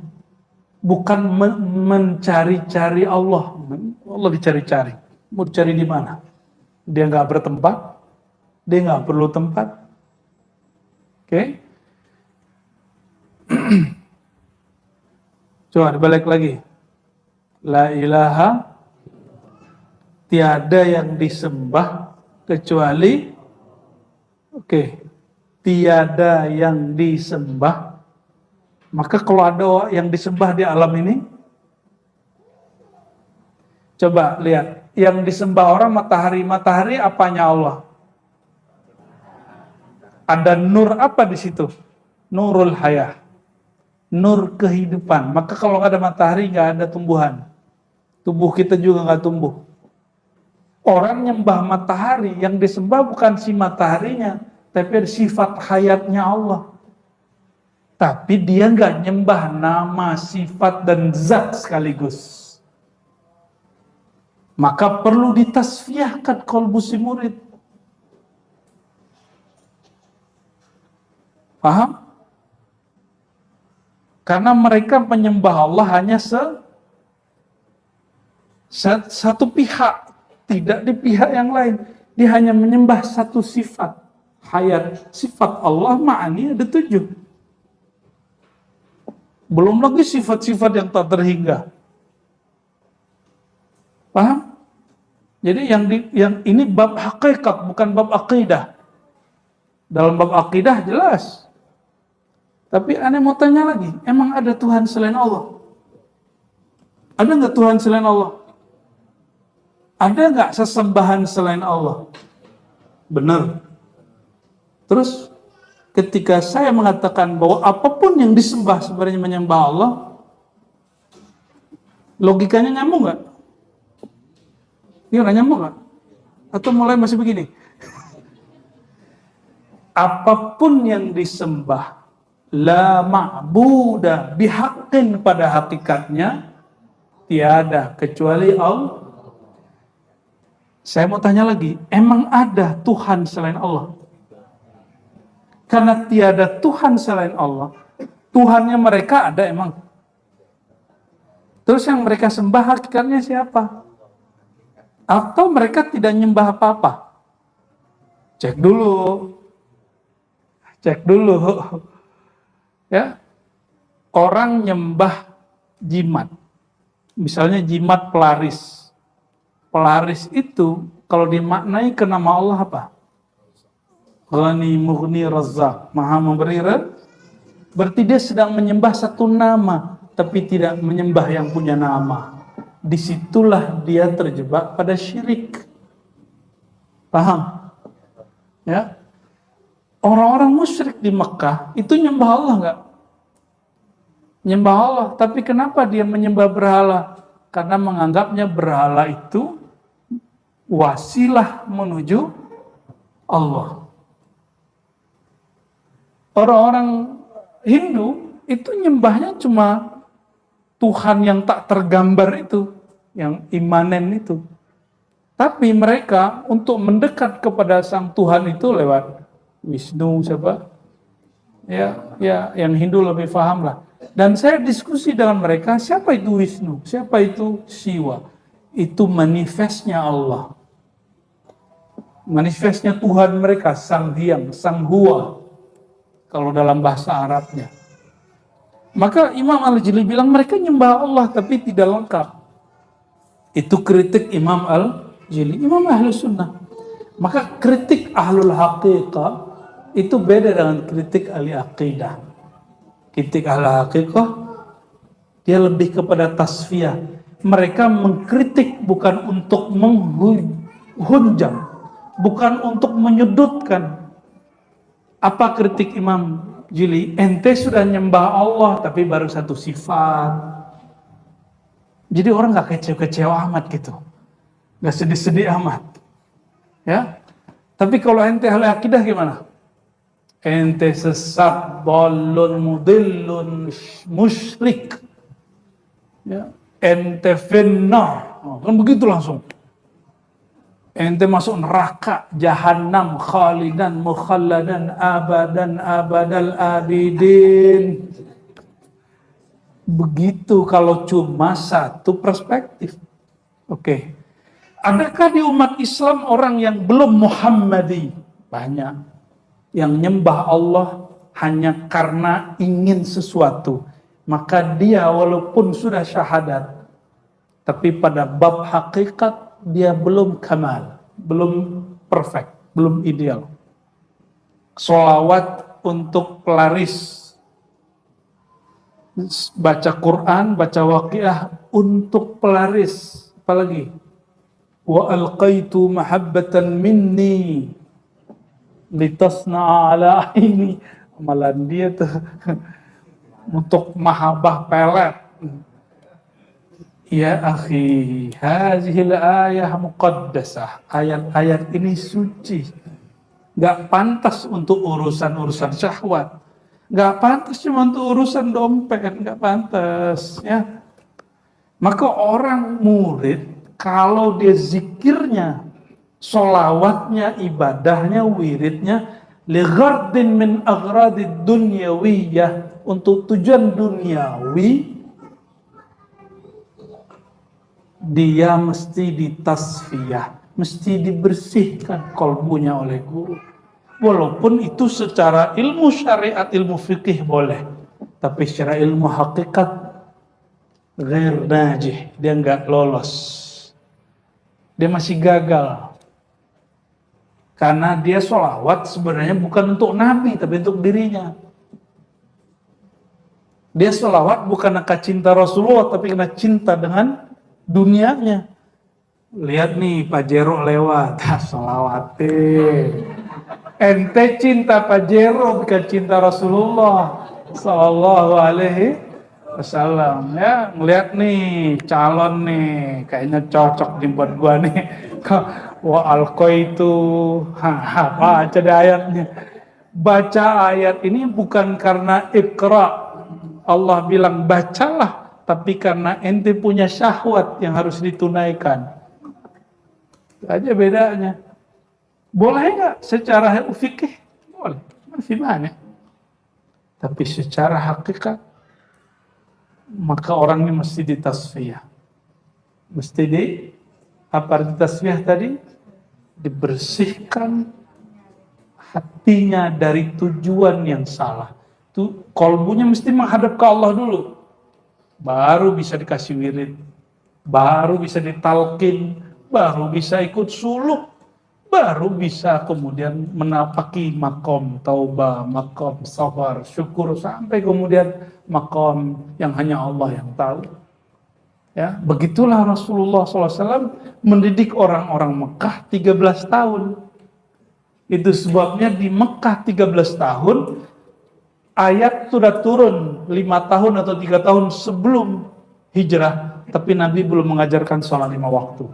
Bukan mencari-cari Allah. Allah dicari-cari. Mau dicari di mana? Dia nggak bertempat. Dia nggak perlu tempat. Oke? Coba balik lagi. La ilaha, tiada yang disembah kecuali, oke, tiada yang disembah, maka kalau ada yang disembah di alam ini, coba lihat, yang disembah orang matahari. Matahari apanya Allah? Ada nur apa di situ? Nurul hayah, nur kehidupan. Maka kalau nggak ada matahari, nggak ada tumbuhan. Tubuh kita juga nggak tumbuh. Orang nyembah matahari, yang disembah bukan si mataharinya, tapi sifat hayatnya Allah. Tapi dia nggak nyembah nama, sifat, dan zat sekaligus. Maka perlu ditasfiyahkan qalbu si murid. Paham? Karena mereka menyembah Allah hanya satu pihak, tidak di pihak yang lain. Dia hanya menyembah satu sifat, hayat. Sifat Allah ma'ani ada 7. Belum lagi sifat-sifat yang tak terhingga. Paham? Jadi yang ini bab hakikat, bukan bab akidah. Dalam bab akidah jelas. Tapi aneh mau tanya lagi, emang ada Tuhan selain Allah? Ada nggak Tuhan selain Allah? Ada nggak sesembahan selain Allah? Benar. Terus ketika saya mengatakan bahwa apapun yang disembah sebenarnya menyembah Allah, logikanya nyambung nggak? Gimana, nyambung nggak? Atau mulai masih begini? Apapun yang disembah, la ma'buda bihaqqin, pada hakikatnya tiada kecuali Allah. Saya mau tanya lagi, emang ada Tuhan selain Allah? Karena tiada Tuhan selain Allah, Tuhannya mereka ada emang. Terus yang mereka sembah hakikatnya siapa? Atau mereka tidak nyembah apa-apa? Cek dulu. Ya. Orang nyembah jimat. Misalnya jimat pelaris. Pelaris itu kalau dimaknai ke nama Allah apa? Ghani, Mughni, Razzaq, Maha memberi. Berarti dia sedang menyembah satu nama, tapi tidak menyembah yang punya nama. Disitulah dia terjebak pada syirik. Paham? Ya. Orang-orang musyrik di Mekah itu nyembah Allah nggak? Nyembah Allah, tapi kenapa dia menyembah berhala? Karena menganggapnya berhala itu wasilah menuju Allah. Orang-orang Hindu itu nyembahnya cuma Tuhan yang tak tergambar itu, yang imanen itu. Tapi mereka untuk mendekat kepada sang Tuhan itu lewat Wisnu, siapa? Ya, yang Hindu lebih paham lah. Dan saya diskusi dengan mereka, siapa itu Wisnu? Siapa itu Siwa? Itu manifestnya Allah. Manifestnya Tuhan mereka, Sang Hyang, Sang Hua. Kalau dalam bahasa Arabnya. Maka Imam Al-Jili bilang mereka nyembah Allah tapi tidak lengkap. Itu kritik Imam Al-Jili, Imam Ahlus Sunnah. Maka kritik Ahlul Haqiqah itu beda dengan kritik ahli aqidah. Kritik ahli haqiqah dia lebih kepada tasfiyah. Mereka mengkritik bukan untuk menghujam, bukan untuk menyudutkan. Apa kritik Imam Jili? Ente sudah nyembah Allah tapi baru satu sifat. Jadi orang gak kecewa-kecewa amat gitu, gak sedih-sedih amat. Ya, tapi kalau ente ahli akidah gimana? Ente sesat, dhalun, mudillun, musyrik. Ya, ente finnar. Kan begitu langsung. Ente masuk neraka, jahanam, khalidan, mukhalladan, abadan, abadal abidin. Begitu kalau cuma satu perspektif. Oke. Adakah di umat Islam orang yang belum Muhammadi? Banyak. Yang nyembah Allah hanya karena ingin sesuatu. Maka dia walaupun sudah syahadat, tapi pada bab hakikat dia belum kamal, belum perfect, belum ideal. Sholawat untuk pelaris, baca Quran, baca waqiah untuk pelaris. Apalagi? Wa alqaitu mahabbatan minni litasna'a ala aini. Amalan dia tuh untuk mahabbah pelet. Ya akhi, hazihil ayah muqaddasah. Ayat-ayat ini suci. Gak pantas untuk urusan-urusan syahwat. Gak pantas cuma untuk urusan dompet. Gak pantas. Ya. Maka orang murid, kalau dia zikirnya, sholawatnya, ibadahnya, wiridnya, lighardin min aghradid dunyawiyah, untuk tujuan duniawi, dia mesti ditasfiyah, mesti dibersihkan kolbunya oleh guru. Walaupun itu secara ilmu syariat, ilmu fikih boleh, tapi secara ilmu hakikat ghair najih, dia nggak lolos, dia masih gagal. Karena dia sholawat sebenarnya bukan untuk Nabi, tapi untuk dirinya. Dia sholawat bukan karena cinta Rasulullah, tapi karena cinta dengan dunianya. Lihat nih Pak Jero lewat, sholawatin. Ente cinta Pak Jero bukan cinta Rasulullah Sallallahu Alaihi Wasallam. Ya, ngeliat nih calon nih, kayaknya cocok nih buat gua nih. Wa alqaitu, apa aja deh ayatnya. Baca ayat ini bukan karena iqra. Allah bilang bacalah, tapi karena ente punya syahwat yang harus ditunaikan. Itu aja bedanya. Boleh nggak secara fikih? Boleh, masih banyak. Tapi secara hakikat, maka orang ini mesti ditasfiyah. Mesti apa ditasfiyah tadi? Dibersihkan hatinya dari tujuan yang salah. Tuh, kolbunya mesti menghadap ke Allah dulu. Baru bisa dikasih wirid, baru bisa ditalkin, baru bisa ikut suluk, baru bisa kemudian menapaki makom taubah, makom sabar, syukur, sampai kemudian makom yang hanya Allah yang tahu. Ya, begitulah Rasulullah SAW mendidik orang-orang Mekah 13 tahun. Itu sebabnya di Mekah 13 tahun, ayat sudah turun 5 tahun atau 3 tahun sebelum hijrah, tapi Nabi belum mengajarkan sholat 5 waktu.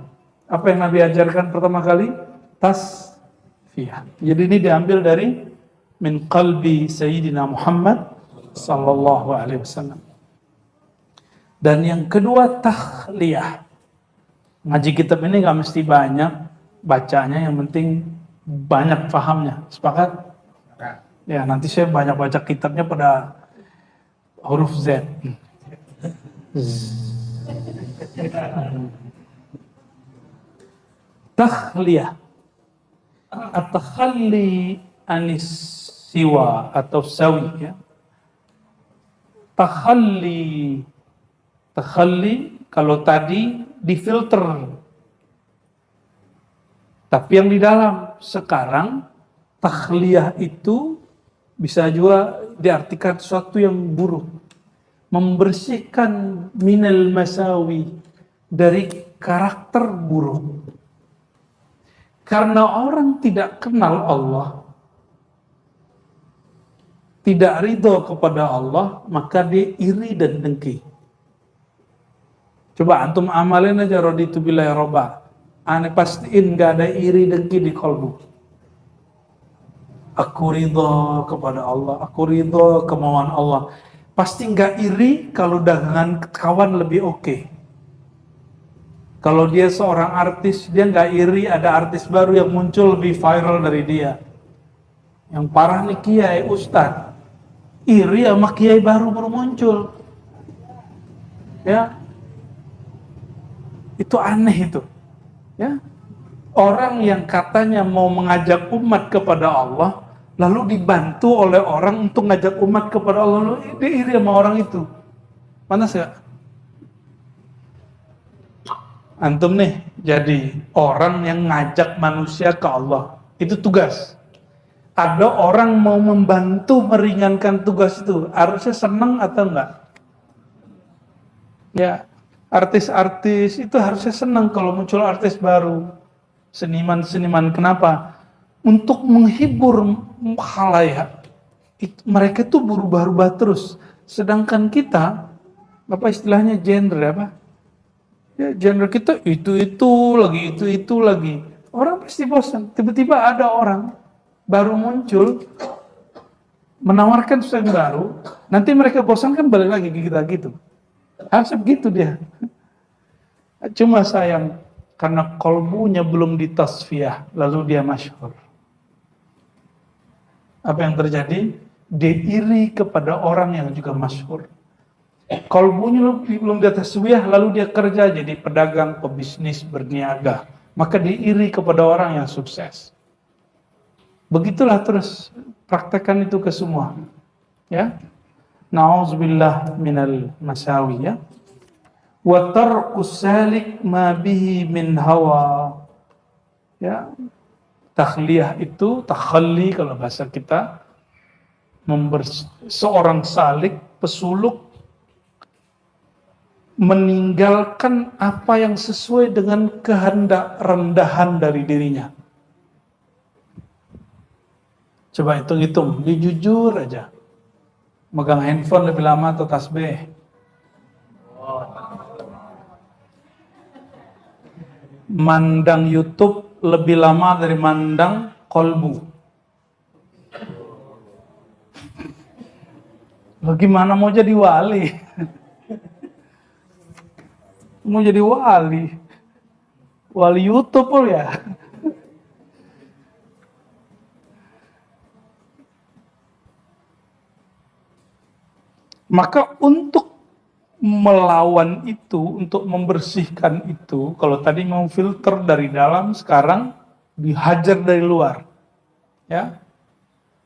Apa yang Nabi ajarkan pertama kali? Tasfiyah. Jadi ini diambil dari min qalbi Sayyidina Muhammad sallallahu alaihi wasallam. Dan yang kedua, takhliyah. Ngaji kitab ini gak mesti banyak bacanya, yang penting banyak pahamnya. Sepakat? Ya, nanti saya banyak baca kitabnya pada huruf Z. Takhliyah. At-takhalli anis siwa atau sawi, ya. Takhalli kalau tadi difilter, tapi yang di dalam. Sekarang takhliyah itu bisa juga diartikan sesuatu yang buruk, membersihkan minal masawi, dari karakter buruk. Karena orang tidak kenal Allah, tidak ridho kepada Allah, maka dia iri dan dengki. Coba antum amalin aja raditu billahi robba. Aneh pastiin gak ada iri dengki di kolbu. Aku ridho kepada Allah, aku ridho kemauan Allah. Pasti gak iri kalau dagangan kawan lebih oke. Kalau dia seorang artis, dia gak iri ada artis baru yang muncul lebih viral dari dia. Yang parah nih kiai, ustadz. Iri sama kiai baru muncul. Ya, itu aneh itu. Ya, orang yang katanya mau mengajak umat kepada Allah, lalu dibantu oleh orang untuk ngajak umat kepada Allah, lalu dia iri sama orang itu. Panas gak? Antum nih jadi orang yang ngajak manusia ke Allah, itu tugas. Ada orang mau membantu meringankan tugas itu, harusnya senang atau enggak? Ya, artis-artis itu harusnya senang kalau muncul artis baru, seniman-seniman. Kenapa? Untuk menghibur khalayak. Mereka tuh berubah-ubah terus. Sedangkan kita, apa istilahnya, genre apa? Ya, genre kita itu lagi. Orang pasti bosan. Tiba-tiba ada orang baru muncul menawarkan sesuatu yang baru, nanti mereka bosan kan balik lagi ke kita gitu. Harusnya begitu dia. Cuma sayang karena kolbunya belum ditasfiyah, lalu dia masyhur. Apa yang terjadi? Dia iri kepada orang yang juga masyhur. Kolbunya belum ditasfiyah, lalu dia kerja jadi pedagang, pebisnis, berniaga. Maka dia iri kepada orang yang sukses. Begitulah terus, praktekkan itu ke semua. Ya. Na'udzubillah minal masawi, ya. Wa tarkus salik ma bihi min hawa. Ya. Takhliyah itu, takhalli kalau bahasa kita, seorang salik, pesuluk, meninggalkan apa yang sesuai dengan kehendak rendahan dari dirinya. Coba hitung-hitung, dia jujur aja. Megang handphone lebih lama atau tasbih? Mandang YouTube lebih lama dari mandang kolbu. Bagaimana mau jadi wali? Mau jadi wali? Wali YouTube ya? Maka untuk melawan itu, untuk membersihkan itu, kalau tadi mau filter dari dalam, sekarang dihajar dari luar. Ya,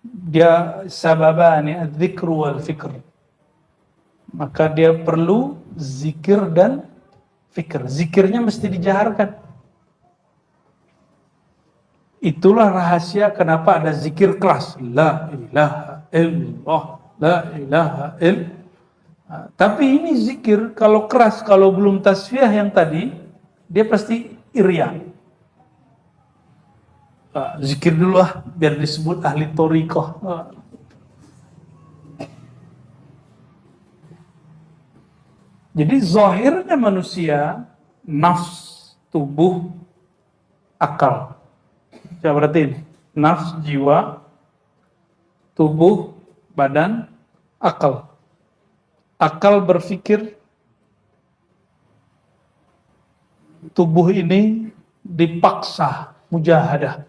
dia sababani adzikru wal fikr. Maka dia perlu zikir dan fikir. Zikirnya mesti dijaharkan. Itulah rahasia kenapa ada zikir keras. La ilaha illallah. La ilaha illallah. Tapi ini zikir kalau keras, kalau belum tasfiyah yang tadi, dia pasti irian. Zikir dulu biar disebut ahli thariqah. Jadi zahirnya manusia, nafs, tubuh, akal. Coba berarti nafs, jiwa, tubuh, badan, akal. Akal berpikir, tubuh ini dipaksa mujahadah.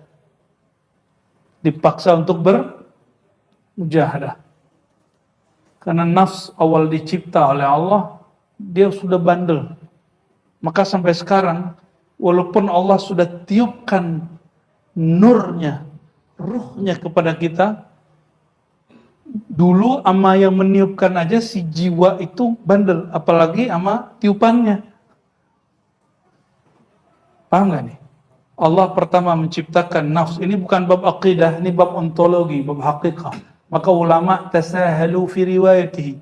Dipaksa untuk bermujahadah. Karena nafs awal dicipta oleh Allah, dia sudah bandel. Maka sampai sekarang, walaupun Allah sudah tiupkan nurnya, ruhnya kepada kita, dulu ama yang meniupkan aja si jiwa itu bandel, apalagi ama tiupannya. Paham gak nih? Allah pertama menciptakan nafs. Ini bukan bab aqidah, ini bab ontologi, bab hakikah. Maka ulama tasahalu fi riwayatihi.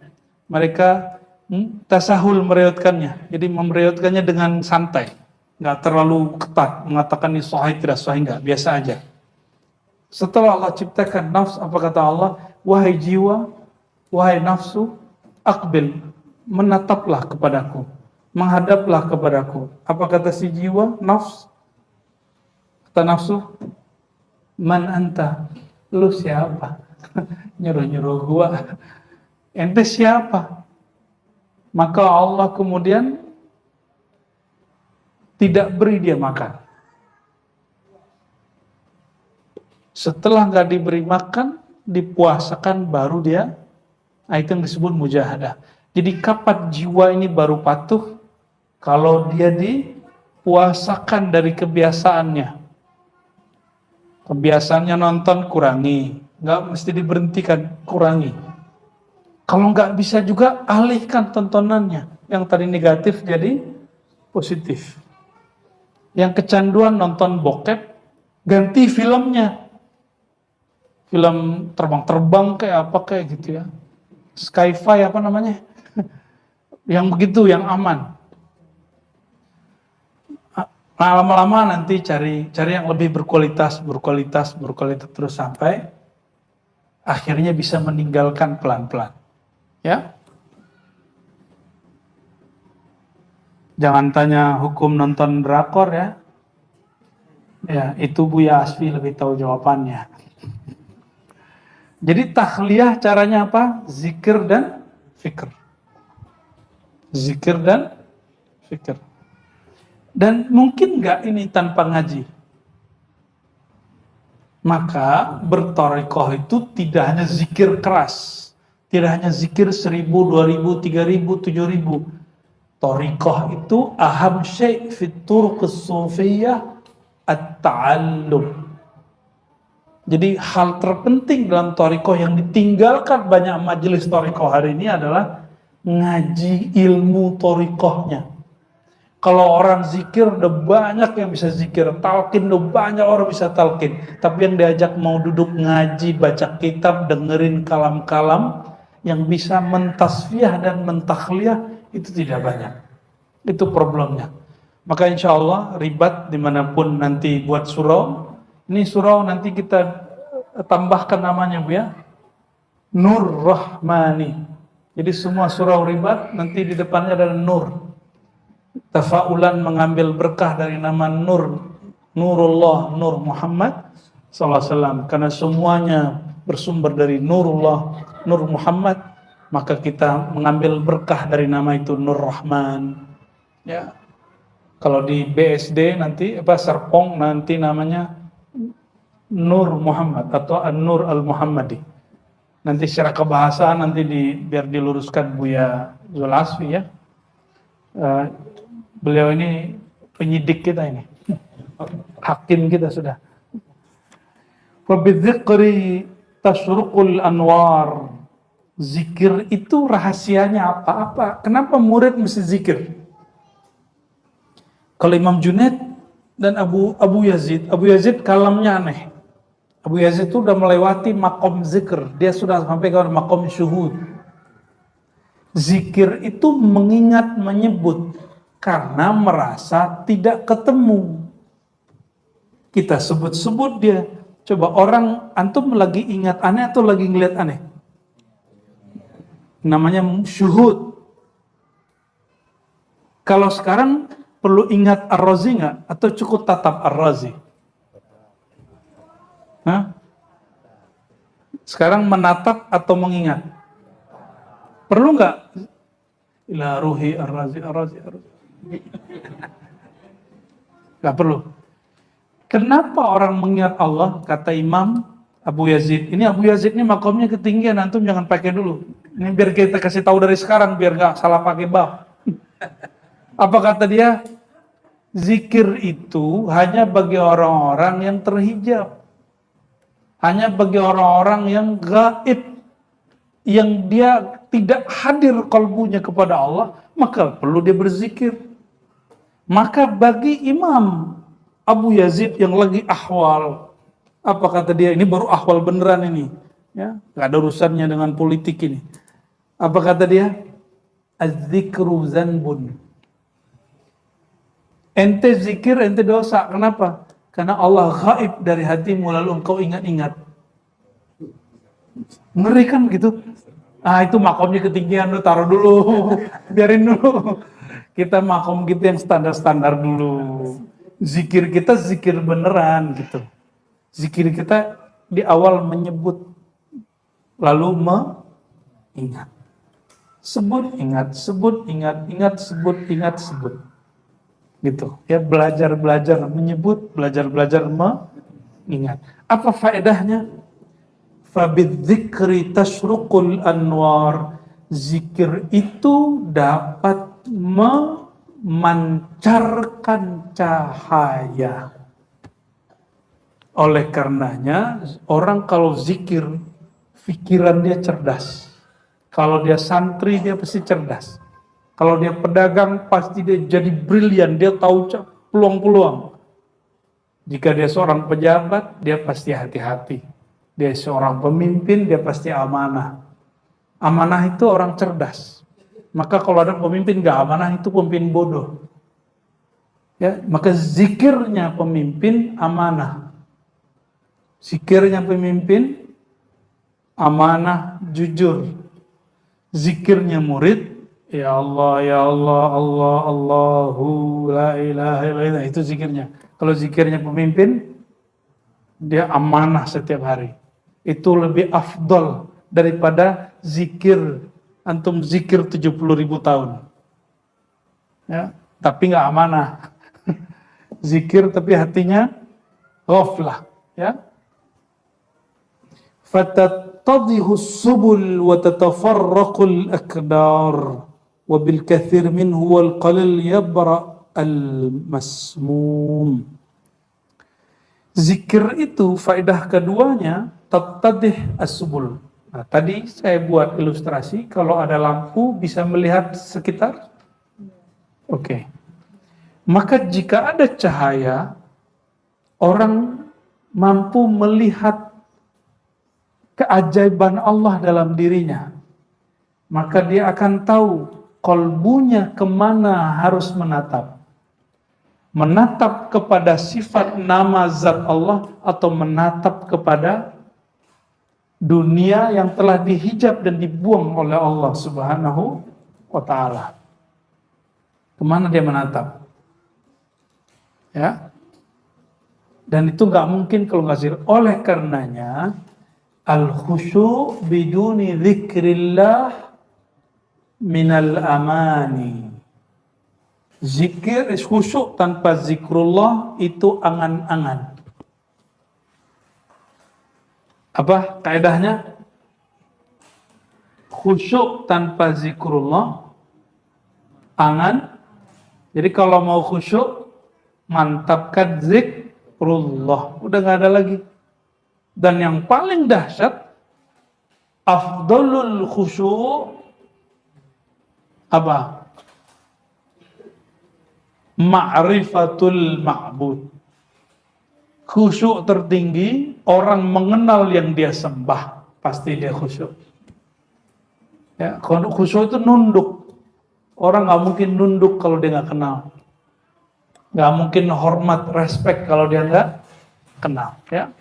Mereka tasahul meriwayatkannya. Jadi meriwayatkannya dengan santai. Nggak terlalu ketat, mengatakan ini sahih, tidak sahih, nggak. Biasa aja. Setelah Allah ciptakan nafs, apa kata Allah? Wahai jiwa, wahai nafsu, aqbil, menataplah kepadaku. Menghadaplah kepadaku. Apa kata si jiwa, nafs? Kata nafsu, man anta, lu siapa? Nyuruh-nyuruh gua. Ente siapa? Maka Allah kemudian tidak beri dia makan. Setelah nggak diberi makan, dipuasakan baru dia, itu yang disebut mujahadah. Jadi kapan jiwa ini baru patuh? Kalau dia dipuasakan dari kebiasaannya. Kebiasaannya nonton, kurangi. Nggak mesti diberhentikan, kurangi. Kalau nggak bisa juga, alihkan tontonannya. Yang tadi negatif jadi positif. Yang kecanduan nonton bokep, ganti filmnya. film terbang-terbang kayak apa kayak gitu ya. Sci-fi apa namanya? Yang begitu, yang aman. Nah, lama-lama nanti cari yang lebih berkualitas terus sampai akhirnya bisa meninggalkan pelan-pelan. Ya. Jangan tanya hukum nonton drakor ya. Ya, itu Buya Asfi lebih tahu jawabannya. Jadi takhliyah caranya apa? Zikir dan fikr. Zikir dan fikr. Dan mungkin nggak ini tanpa ngaji? Maka bertorikoh itu tidak hanya zikir keras, tidak hanya zikir 1000, 2000, 3000, 7000. Torikoh itu aham syai' fit turuq as-sufiyah at-ta'allum. Jadi hal terpenting dalam torikoh yang ditinggalkan banyak majelis torikoh hari ini adalah ngaji ilmu torikohnya. Kalau orang zikir udah banyak yang bisa zikir, talqin udah banyak orang bisa talqin, tapi yang diajak mau duduk ngaji, baca kitab, dengerin kalam-kalam yang bisa mentasfiyah dan mentakhliyah itu tidak banyak. Itu problemnya. Maka insya Allah ribat dimanapun nanti buat surau. Ini surau nanti kita tambahkan namanya Bu ya, Nur Rahmani. Jadi semua surau ribat nanti di depannya ada nur. Tafaulan mengambil berkah dari nama Nur, Nurullah, Nur Muhammad SAW. Karena semuanya bersumber dari Nurullah, Nur Muhammad, maka kita mengambil berkah dari nama itu Nur Rahman. Ya, kalau di BSD nanti Serpong nanti namanya Nur Muhammad atau An-Nur Al-Muhammadi. Nanti secara kebahasaan nanti biar diluruskan Buya Zulasfi ya. Beliau ini penyidik kita ini, hakim kita sudah. Wabidzikri tasruqul anwar. Zikir itu rahasianya apa? Kenapa murid mesti zikir? Kalau Imam Junaid dan Abu Yazid kalamnya aneh. Abu Yazid itu udah melewati makom zikir, dia sudah sampai ke makom syuhud. Zikir itu mengingat, menyebut karena merasa tidak ketemu. Kita sebut-sebut dia. Coba orang, antum lagi ingat aneh atau lagi ngeliat aneh? Namanya syuhud. Kalau sekarang perlu ingat Ar-Razi nggak? Atau cukup tatap Ar-Razi? Hah? Sekarang menatap atau mengingat? Perlu nggak? Ila ruhi Ar-Razi. Gak perlu. Kenapa orang mengingat Allah? Kata Imam Abu Yazid. Ini Abu Yazid ini makomnya ketinggian, antum jangan pakai dulu. Ini biar kita kasih tahu dari sekarang, biar gak salah pakai bab. Apa kata dia? Zikir itu hanya bagi orang-orang yang terhijab. Hanya bagi orang-orang yang gaib. Yang dia tidak hadir kalbunya kepada Allah, maka perlu dia berzikir. Maka bagi Imam Abu Yazid yang lagi ahwal, apa kata dia? Ini baru ahwal beneran ini, ya, nggak ada urusannya dengan politik ini. Apa kata dia? Az-zikru zanbun. Ente zikir, ente dosa. Kenapa? Karena Allah gaib dari hatimu lalu engkau ingat-ingat. Ngeri kan gitu? Itu makomnya ketinggian, lu taruh dulu, biarin dulu. Kita makom kita yang standar-standar dulu. Zikir kita zikir beneran gitu. Zikir kita di awal menyebut, lalu mengingat. Sebut, ingat, sebut, ingat, sebut, ingat, sebut. Gitu. Ya, belajar menyebut, belajar mengingat. Apa faedahnya? Fabidzikri tasruqul anwar. Zikir itu dapat memancarkan cahaya. Oleh karenanya, orang kalau zikir, pikiran dia cerdas. Kalau dia santri, dia pasti cerdas. Kalau dia pedagang, pasti dia jadi brilian. Dia tahu peluang-peluang. Jika dia seorang pejabat, dia pasti hati-hati. Dia seorang pemimpin, dia pasti amanah. Amanah itu orang cerdas. Maka kalau ada pemimpin gak amanah, itu pemimpin bodoh. Ya, maka zikirnya pemimpin amanah. Zikirnya pemimpin amanah, jujur. Zikirnya murid, ya Allah, ya Allah, Allah, Allahu, la ilaha illallah, itu zikirnya. Kalau zikirnya pemimpin, dia amanah setiap hari. Itu lebih afdol daripada zikir, antum zikir 70.000 tahun. Ya, tapi nggak amanah. Zikir tapi hatinya ghaflah, ya. Fatattadhihu as-subul wa tatafarraqu al-aqdar wa bil kathir minhu wal qalil yabra al-masmum. Zikir itu faedah keduanya tattadih as-subul. Nah, tadi saya buat ilustrasi, kalau ada lampu bisa melihat sekitar. Oke. Maka jika ada cahaya, orang mampu melihat keajaiban Allah dalam dirinya. Maka dia akan tahu kolbunya kemana harus menatap. Menatap kepada sifat nama zat Allah atau menatap kepada dunia yang telah dihijab dan dibuang oleh Allah Subhanahu wa ta'ala. Kemana dia menatap? Ya. Dan itu nggak mungkin kalau nggak zikir. Oleh karenanya al-khusyu' biduni dzikrillah minal amani. Zikir khusyuk tanpa zikrullah itu angan-angan. Apa kaidahnya? Khusyuk tanpa zikrullah angan. Jadi kalau mau khusyuk, mantapkan zikrullah. Udah gak ada lagi. Dan yang paling dahsyat, afdalul khusyuk apa? Ma'rifatul ma'bud. Khusyuk tertinggi, orang mengenal yang dia sembah. Pasti dia khusyuk. Ya, khusyuk itu nunduk. Orang gak mungkin nunduk kalau dia gak kenal. Gak mungkin hormat, respect kalau dia gak kenal. Ya.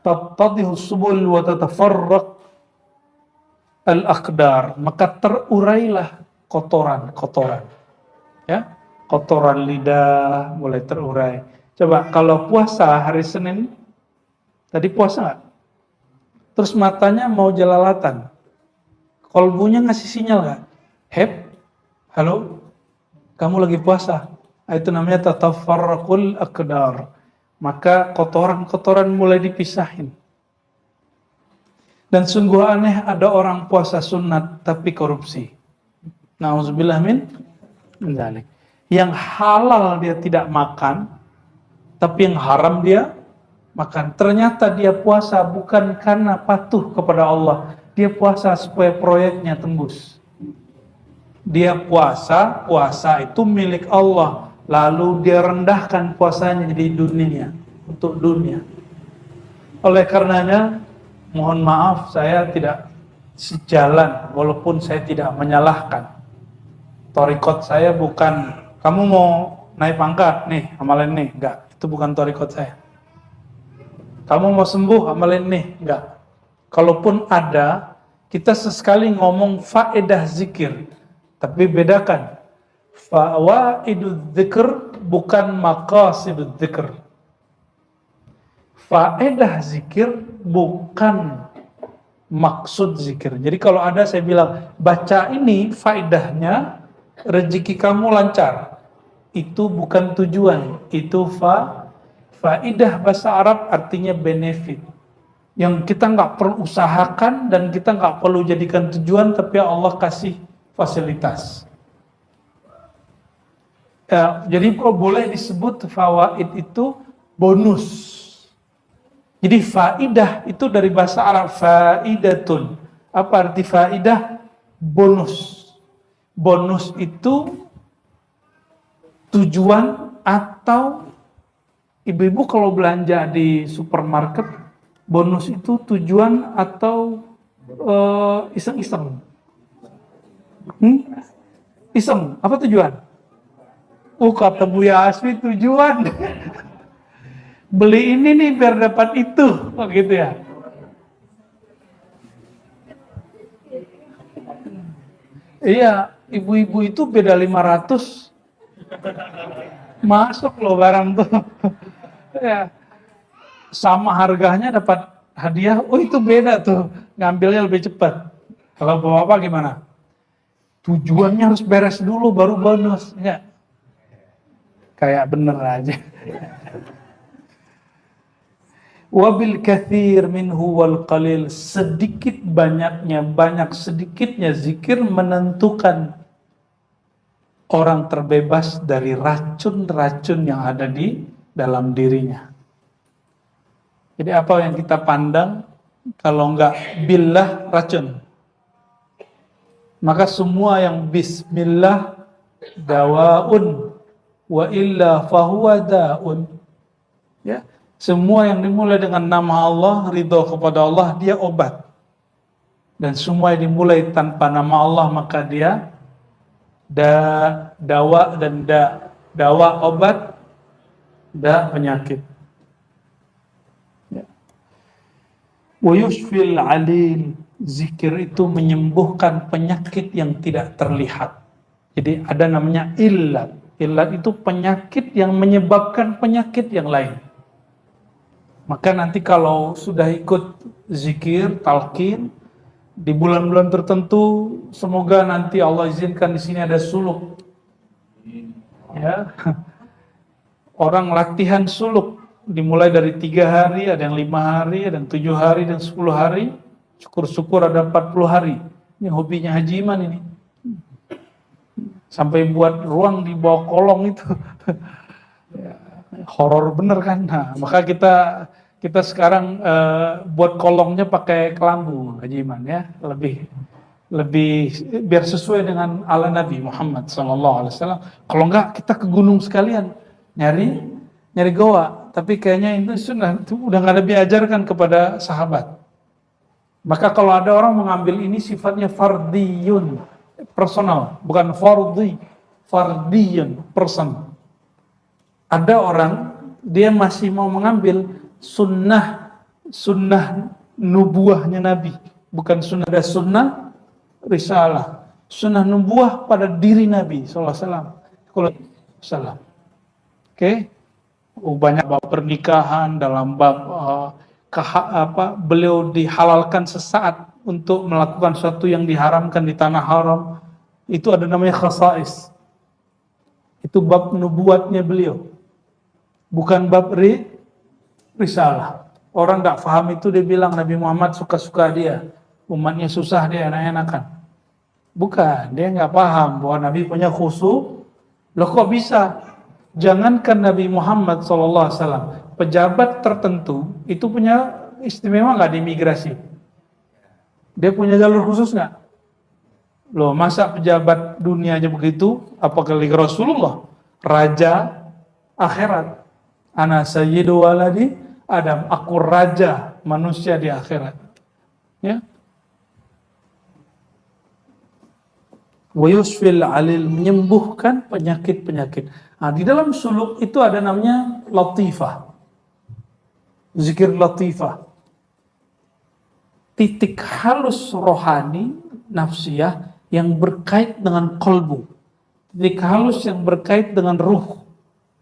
Tattadhihu subul wa tatafarraq al-aqdar, maka terurailah kotoran-kotoran. Ya, kotoran lidah mulai terurai. Coba kalau puasa hari Senin, tadi puasa nggak? Terus matanya mau jelalatan, kolbunya ngasih sinyal nggak? Hep, halo, kamu lagi puasa. Itu namanya tatafarraqul aqdar. Maka kotoran-kotoran mulai dipisahin. Dan sungguh aneh ada orang puasa sunat tapi korupsi. Nauzubillah min dzalik. Yang halal dia tidak makan, tapi yang haram dia makan. Ternyata dia puasa bukan karena patuh kepada Allah. Dia puasa supaya proyeknya tembus. Dia puasa itu milik Allah. Lalu dia rendahkan puasanya jadi dunia, untuk dunia. Oleh karenanya, mohon maaf saya tidak sejalan, walaupun saya tidak menyalahkan. Thariqat saya bukan, kamu mau naik pangkat, nih amalin nih, enggak. Itu bukan thariqat saya. Kamu mau sembuh, amalin nih, enggak. Kalaupun ada, kita sesekali ngomong faedah zikir, tapi bedakan. Fawaidud dzikr bukan maqasidud dzikr. Faedah zikir bukan maksud zikir. Jadi kalau ada saya bilang, baca ini faedahnya rezeki kamu lancar. Itu bukan tujuan, itu faedah bahasa Arab artinya benefit. Yang kita nggak perlu usahakan dan kita nggak perlu jadikan tujuan, tapi Allah kasih fasilitas. Ya, jadi kalau boleh disebut fawaid itu bonus. Jadi faidah itu dari bahasa Arab faidatun. Apa arti faidah? Bonus. Bonus itu tujuan Atau ibu-ibu kalau belanja di supermarket, bonus itu tujuan atau iseng-iseng? Iseng, apa tujuan? Kata Buya Asmi tujuan. Beli ini nih biar dapat itu, gitu ya. Iya, ibu-ibu itu beda 500. Masuk loh barang tuh. Ya. Sama harganya dapat hadiah, itu beda tuh. Ngambilnya lebih cepat. Kalau bapak gimana? Tujuannya harus beres dulu baru bonus. Ya. Kayak bener aja. Wabil kathir minhu wal qalil, sedikit banyaknya, banyak sedikitnya zikir menentukan orang terbebas dari racun-racun yang ada di dalam dirinya. Jadi apa yang kita pandang, kalau enggak billah racun. Maka semua yang bismillah dawaun wa illa fahuwa daun. Ya. Semua yang dimulai dengan nama Allah, ridho kepada Allah, dia obat. Dan semua yang dimulai tanpa nama Allah, maka dia dawa dan dawa obat, penyakit. Wa yushfil alil, zikir itu menyembuhkan penyakit yang tidak terlihat. Jadi ada namanya illat. Illat itu penyakit yang menyebabkan penyakit yang lain. Maka nanti kalau sudah ikut zikir, talqin, di bulan-bulan tertentu, semoga nanti Allah izinkan di sini ada suluk. Ya, orang latihan suluk, dimulai dari 3 hari, ada yang 5 hari, ada yang 7 hari, dan 10 hari. Syukur-syukur ada 40 hari. Ini hobinya Haji Iman ini. Sampai buat ruang di bawah kolong itu. Horor bener kan? Nah, maka kita sekarang buat kolongnya pakai kelambu, Haji Iman ya, lebih biar sesuai dengan ala Nabi Muhammad SAW. Kalau enggak kita ke gunung sekalian nyari goa, tapi kayaknya itu udah nggak lebih ajarkan kepada sahabat. Maka kalau ada orang mengambil ini sifatnya fardiyun, personal, bukan fardiyun, person. Ada orang dia masih mau mengambil sunnah nubuahnya Nabi, bukan sunnah, ada sunnah risalah, sunnah nubuah pada diri Nabi SAW. Oke, banyak bab pernikahan, dalam bab beliau dihalalkan sesaat untuk melakukan sesuatu yang diharamkan di tanah haram. Itu ada namanya khasais. Itu bab nubuatnya beliau, bukan bab risalah. Orang nggak paham itu, dia bilang Nabi Muhammad suka-suka dia, umatnya susah dia enak-enakan. Bukan, dia nggak paham bahwa Nabi punya khusus. Loh kok bisa? Jangankan Nabi Muhammad SAW, pejabat tertentu itu punya istimewa nggak di imigrasi? Dia punya jalur khusus nggak? Loh, masa pejabat dunia aja begitu? Apalagi Rasulullah, raja akhirat. Ana sayyidu waladi Adam, aku raja manusia di akhirat. Ya. Wa yusfil alil, menyembuhkan penyakit-penyakit. Nah, di dalam suluk itu ada namanya latifah. Zikir latifah. Titik halus rohani, nafsiyah yang berkait dengan kolbu. Titik halus yang berkait dengan ruh,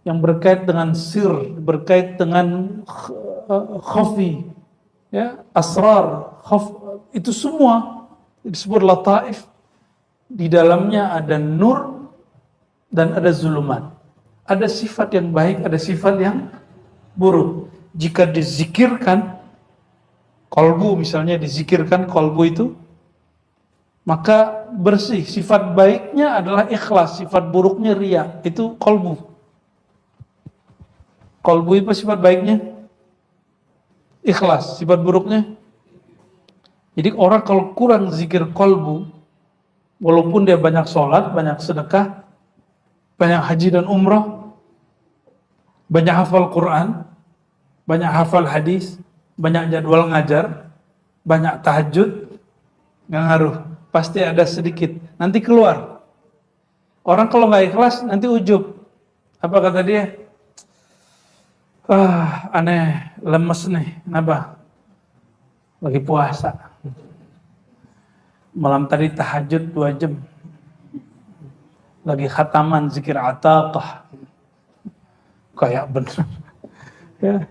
yang berkait dengan sir, berkait dengan khafi, ya, asrar, itu semua disebut lataif. Di dalamnya ada nur dan ada zulumat. Ada sifat yang baik, ada sifat yang buruk. Jika dizikirkan kolbu, misalnya dizikirkan kolbu itu, maka bersih. Sifat baiknya adalah ikhlas, sifat buruknya riya. Itu kolbu. Kolbu itu sifat baiknya ikhlas, sifat buruknya. Jadi orang kalau kurang zikir kolbu, walaupun dia banyak sholat, banyak sedekah, banyak haji dan umrah, banyak hafal Quran, banyak hafal hadis, banyak jadwal ngajar, banyak tahajud, nggak ngaruh. Pasti ada sedikit. Nanti keluar. Orang kalau nggak ikhlas nanti ujub. Apa kata dia? Aneh, lemes nih. Kenapa? Lagi puasa. Malam tadi tahajud 2 jam. Lagi khataman zikir ataqah. Kayak bener. Ya.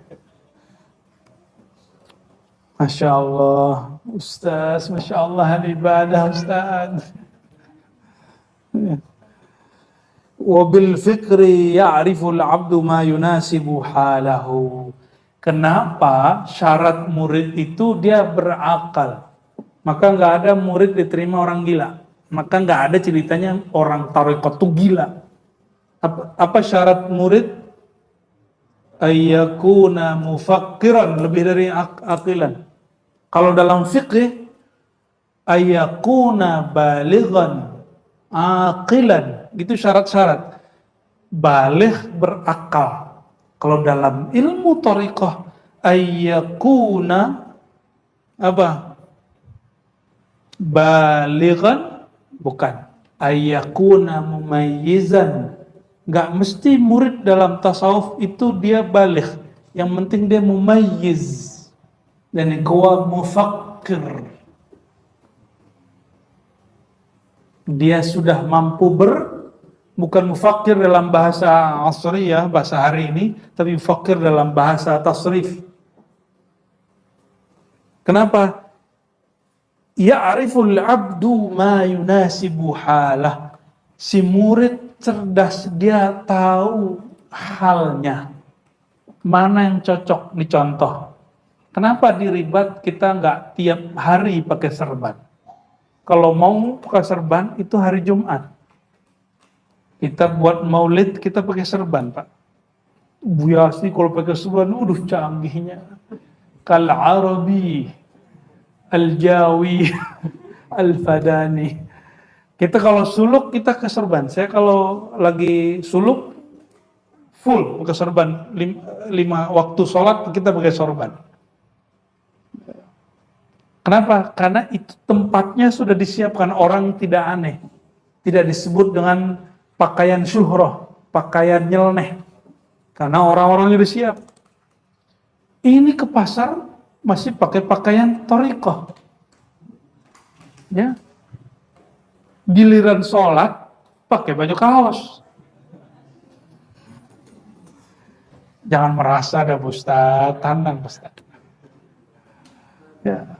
Masya Allah, Ustaz, Masya Allah, ibadah Ustaz. Wabil fikri ya'riful abdu ma yunasibu halahu. Kenapa syarat murid itu dia berakal? Maka nggak ada murid diterima orang gila. Maka nggak ada ceritanya orang tarekat itu gila. Apa syarat murid? Ayyakuna mufakkiran, lebih dari akilan. Kalau dalam fikih, ayyakuna balighan aqilan, gitu syarat-syarat. Baligh, berakal. Kalau dalam ilmu thariqah, ayyakuna apa? Balighan, bukan. Ayyakuna mumayyizan. Nggak mesti murid dalam tasawuf itu dia baligh. Yang penting dia mumayyiz. Dan yang kedua mufakkir. Dia sudah mampu bukan mufakkir dalam bahasa asriyah, bahasa hari ini, tapi mufakkir dalam bahasa tasrif. Kenapa? Ya'riful abdu ma yunasibu halah. Si murid cerdas, dia tahu halnya. Mana yang cocok, nih contoh. Kenapa di Ribat kita nggak tiap hari pakai serban? Kalau mau pakai serban itu hari Jumat. Kita buat maulid kita pakai serban, Pak. Bu Yasi kalau pakai serban, canggihnya. Kal Arabi, Al Jawi, Al Fadani. Kita kalau suluk kita ke serban. Saya kalau lagi suluk full pakai serban. 5 waktu sholat kita pakai serban. Kenapa? Karena itu tempatnya sudah disiapkan, orang tidak aneh. Tidak disebut dengan pakaian syuhrah, pakaian nyeleneh. Karena orang-orangnya udah siap. Ini ke pasar masih pakai pakaian thariqah. Ya. Giliran sholat pakai baju kaos. Jangan merasa ada Ustaz, tenang Ustaz. Ya.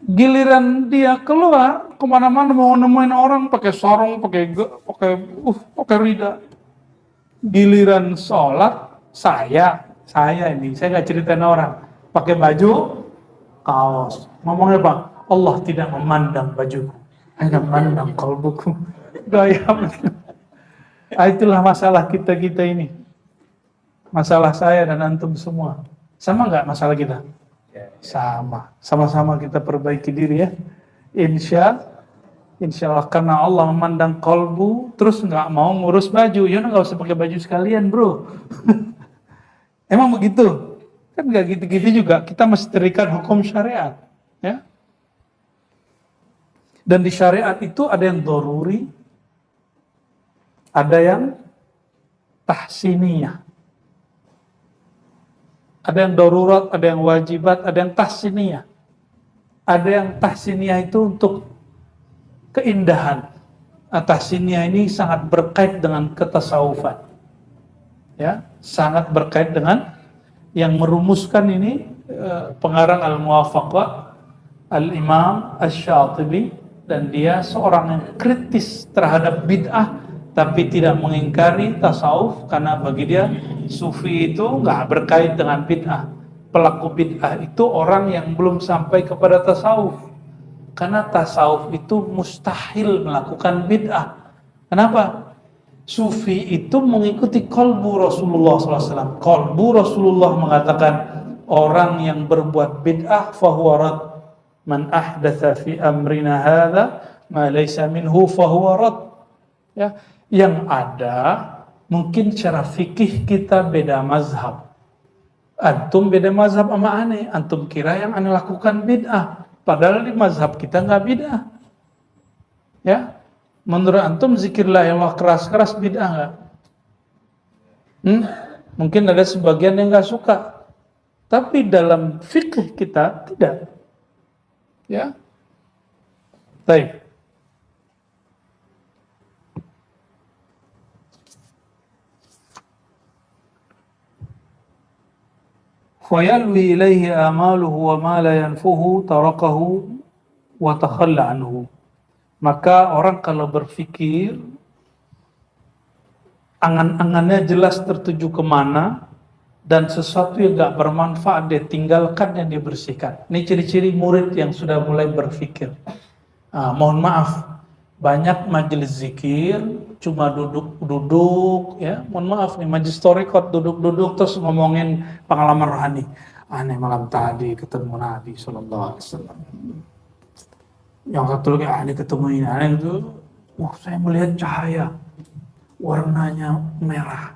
Giliran dia keluar kemana-mana mau nemuin orang pakai sarung, pakai rida. Giliran sholat saya nggak ceritain orang pakai baju kaos. Ngomongnya Bang, Allah tidak memandang bajuku, hanya memandang kalbuku. Gaya. Itulah masalah kita ini. Masalah saya dan antum semua. Sama nggak masalah kita? Sama-sama kita perbaiki diri ya. Insya Allah, karena Allah memandang kalbu, terus nggak mau ngurus baju, ya nggak usah pakai baju sekalian bro. Emang begitu? Kan nggak gitu-gitu juga. Kita mesti terikat hukum syariat, ya. Dan di syariat itu ada yang doruri, ada yang tahsiniyah. Ada yang darurat, ada yang wajibat, ada yang tahsiniyah. Ada yang tahsiniyah itu untuk keindahan. Tahsiniyah ini sangat berkait dengan ketasawufan. Ya, sangat berkait dengan yang merumuskan ini pengarang Al-Muwafaqah Al-Imam Asy-Syatibi, dan dia seorang yang kritis terhadap bid'ah tapi tidak mengingkari tasawuf, karena bagi dia sufi itu nggak berkait dengan bid'ah. Pelaku bid'ah itu orang yang belum sampai kepada tasawuf, karena tasawuf itu mustahil melakukan bid'ah. Kenapa? Sufi itu mengikuti qalbu Rasulullah SAW. Qalbu Rasulullah mengatakan orang yang berbuat bid'ah fahuwa rad. Man ahdatsa fi amrina hadza ma laysa minhu fahuwa rad. Ya, yang ada Mungkin secara fikih kita beda mazhab. Antum beda mazhab sama aneh. Antum kira yang aneh lakukan bid'ah. Padahal di mazhab kita nggak bid'ah. Ya, menurut antum zikir la ilaha keras-keras bid'ah nggak? Mungkin ada sebagian yang nggak suka. Tapi dalam fikih kita tidak. Ya, baik. Fayalwi ilaihi amaluhu wa ma la yanfuhu tarakahu wa takhalla anhu. Maka orang kalau berpikir angan-angannya jelas tertuju kemana dan sesuatu yang gak bermanfaat dia tinggalkan dan dia bersihkan. Ini ciri-ciri murid yang sudah mulai berpikir. Mohon maaf, banyak majelis zikir cuma duduk-duduk, ya. Mohon maaf nih, majelis thariqat duduk-duduk terus ngomongin pengalaman rohani. Aneh malam tadi ketemu Nabi SAW. Yang satu lagi aneh ketemu ini, aneh itu, saya melihat cahaya warnanya merah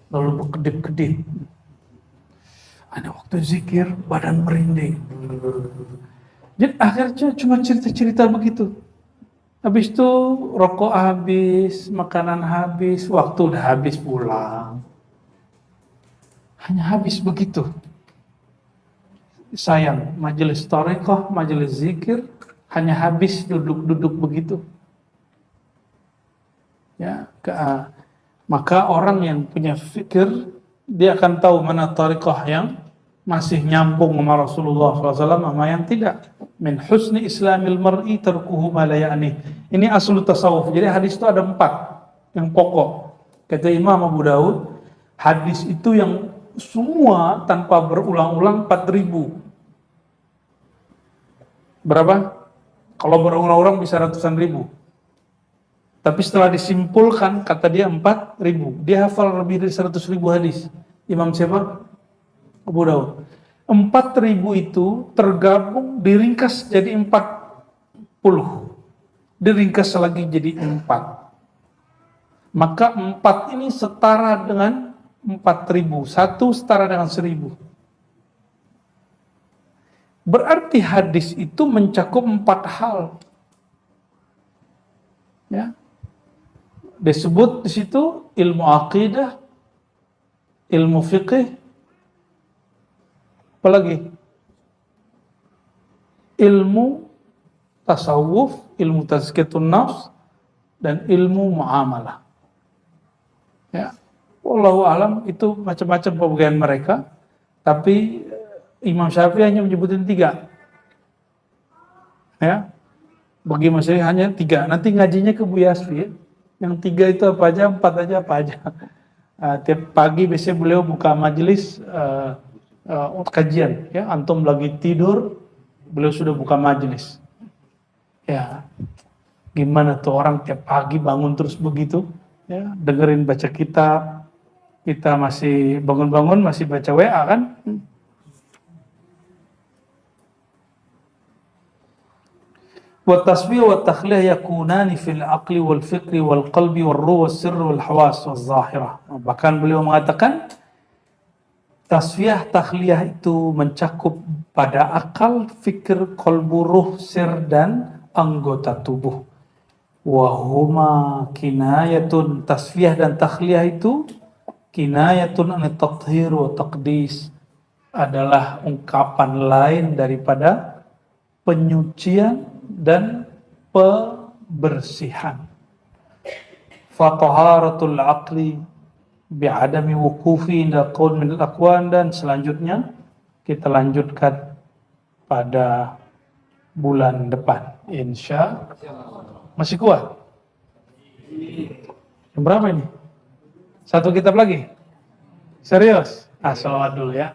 lalu berkedip-kedip. Aneh waktu zikir badan merinding. Jadi akhirnya cuma cerita-cerita begitu. Habis itu rokok habis, makanan habis, waktu udah habis pulang. Hanya habis begitu. Sayang, majelis thariqah, majelis zikir hanya habis duduk-duduk begitu. Ya, maka orang yang punya fikir dia akan tahu mana thariqah yang masih nyambung sama Rasulullah SAW sama yang tidak. Min husni islamil mar'i tarkuhu ma la ya'ni. Ini aslu tasawuf. Jadi hadis itu ada 4 yang pokok. Kata Imam Abu Daud, hadis itu yang semua tanpa berulang-ulang 4.000. Berapa? Kalau berulang-ulang bisa ratusan ribu. Tapi setelah disimpulkan, kata dia 4.000. Dia hafal lebih dari 100.000 hadis. Imam siapa? Abu Daud. 4.000 itu tergabung, diringkas jadi 40. Diringkas lagi jadi 4. Maka 4 ini setara dengan 4.000. 1 setara dengan 1.000. Berarti hadis itu mencakup 4 hal. Ya. Disebut di situ ilmu aqidah, ilmu fiqih, apalagi ilmu tasawuf, ilmu tazkiyatun nafs, dan ilmu muamalah. Ya, wallahu alam itu macam-macam pembagian mereka, tapi Imam Syafi'i hanya menyebutin 3. Ya, bagi masyarakat hanya 3. Nanti ngajinya ke Bu Yasfi. Ya. Yang 3 itu apa aja, 4 aja apa aja. Tiap pagi biasanya beliau buka majelis kajian, ya, antum lagi tidur, beliau sudah buka majelis. Ya, gimana tuh orang tiap pagi bangun terus begitu, ya, dengerin baca kitab, kita masih bangun-bangun masih baca WA kan? Wa tasbih wa takhliyah yakunani fil aqli wal fikri wal qalbi wal ruh wal sirri wal hawas wal zahirah. Bahkan beliau mengatakan tasfiyah takhliyah itu mencakup pada akal, fikir, qalbu, ruh, sir, dan anggota tubuh. Wahuma kinayatun, tasfiyah dan takhliyah itu kinayatun an tathhir wa taqdis, adalah ungkapan lain daripada penyucian dan pembersihan. Fa taharatul aqli bi'adami wukufi inda qaul min al-aqwan, dan selanjutnya kita lanjutkan pada bulan depan insya masih kuat. Yang berapa ini? 1 kitab lagi? Serius? Salawat dulu ya.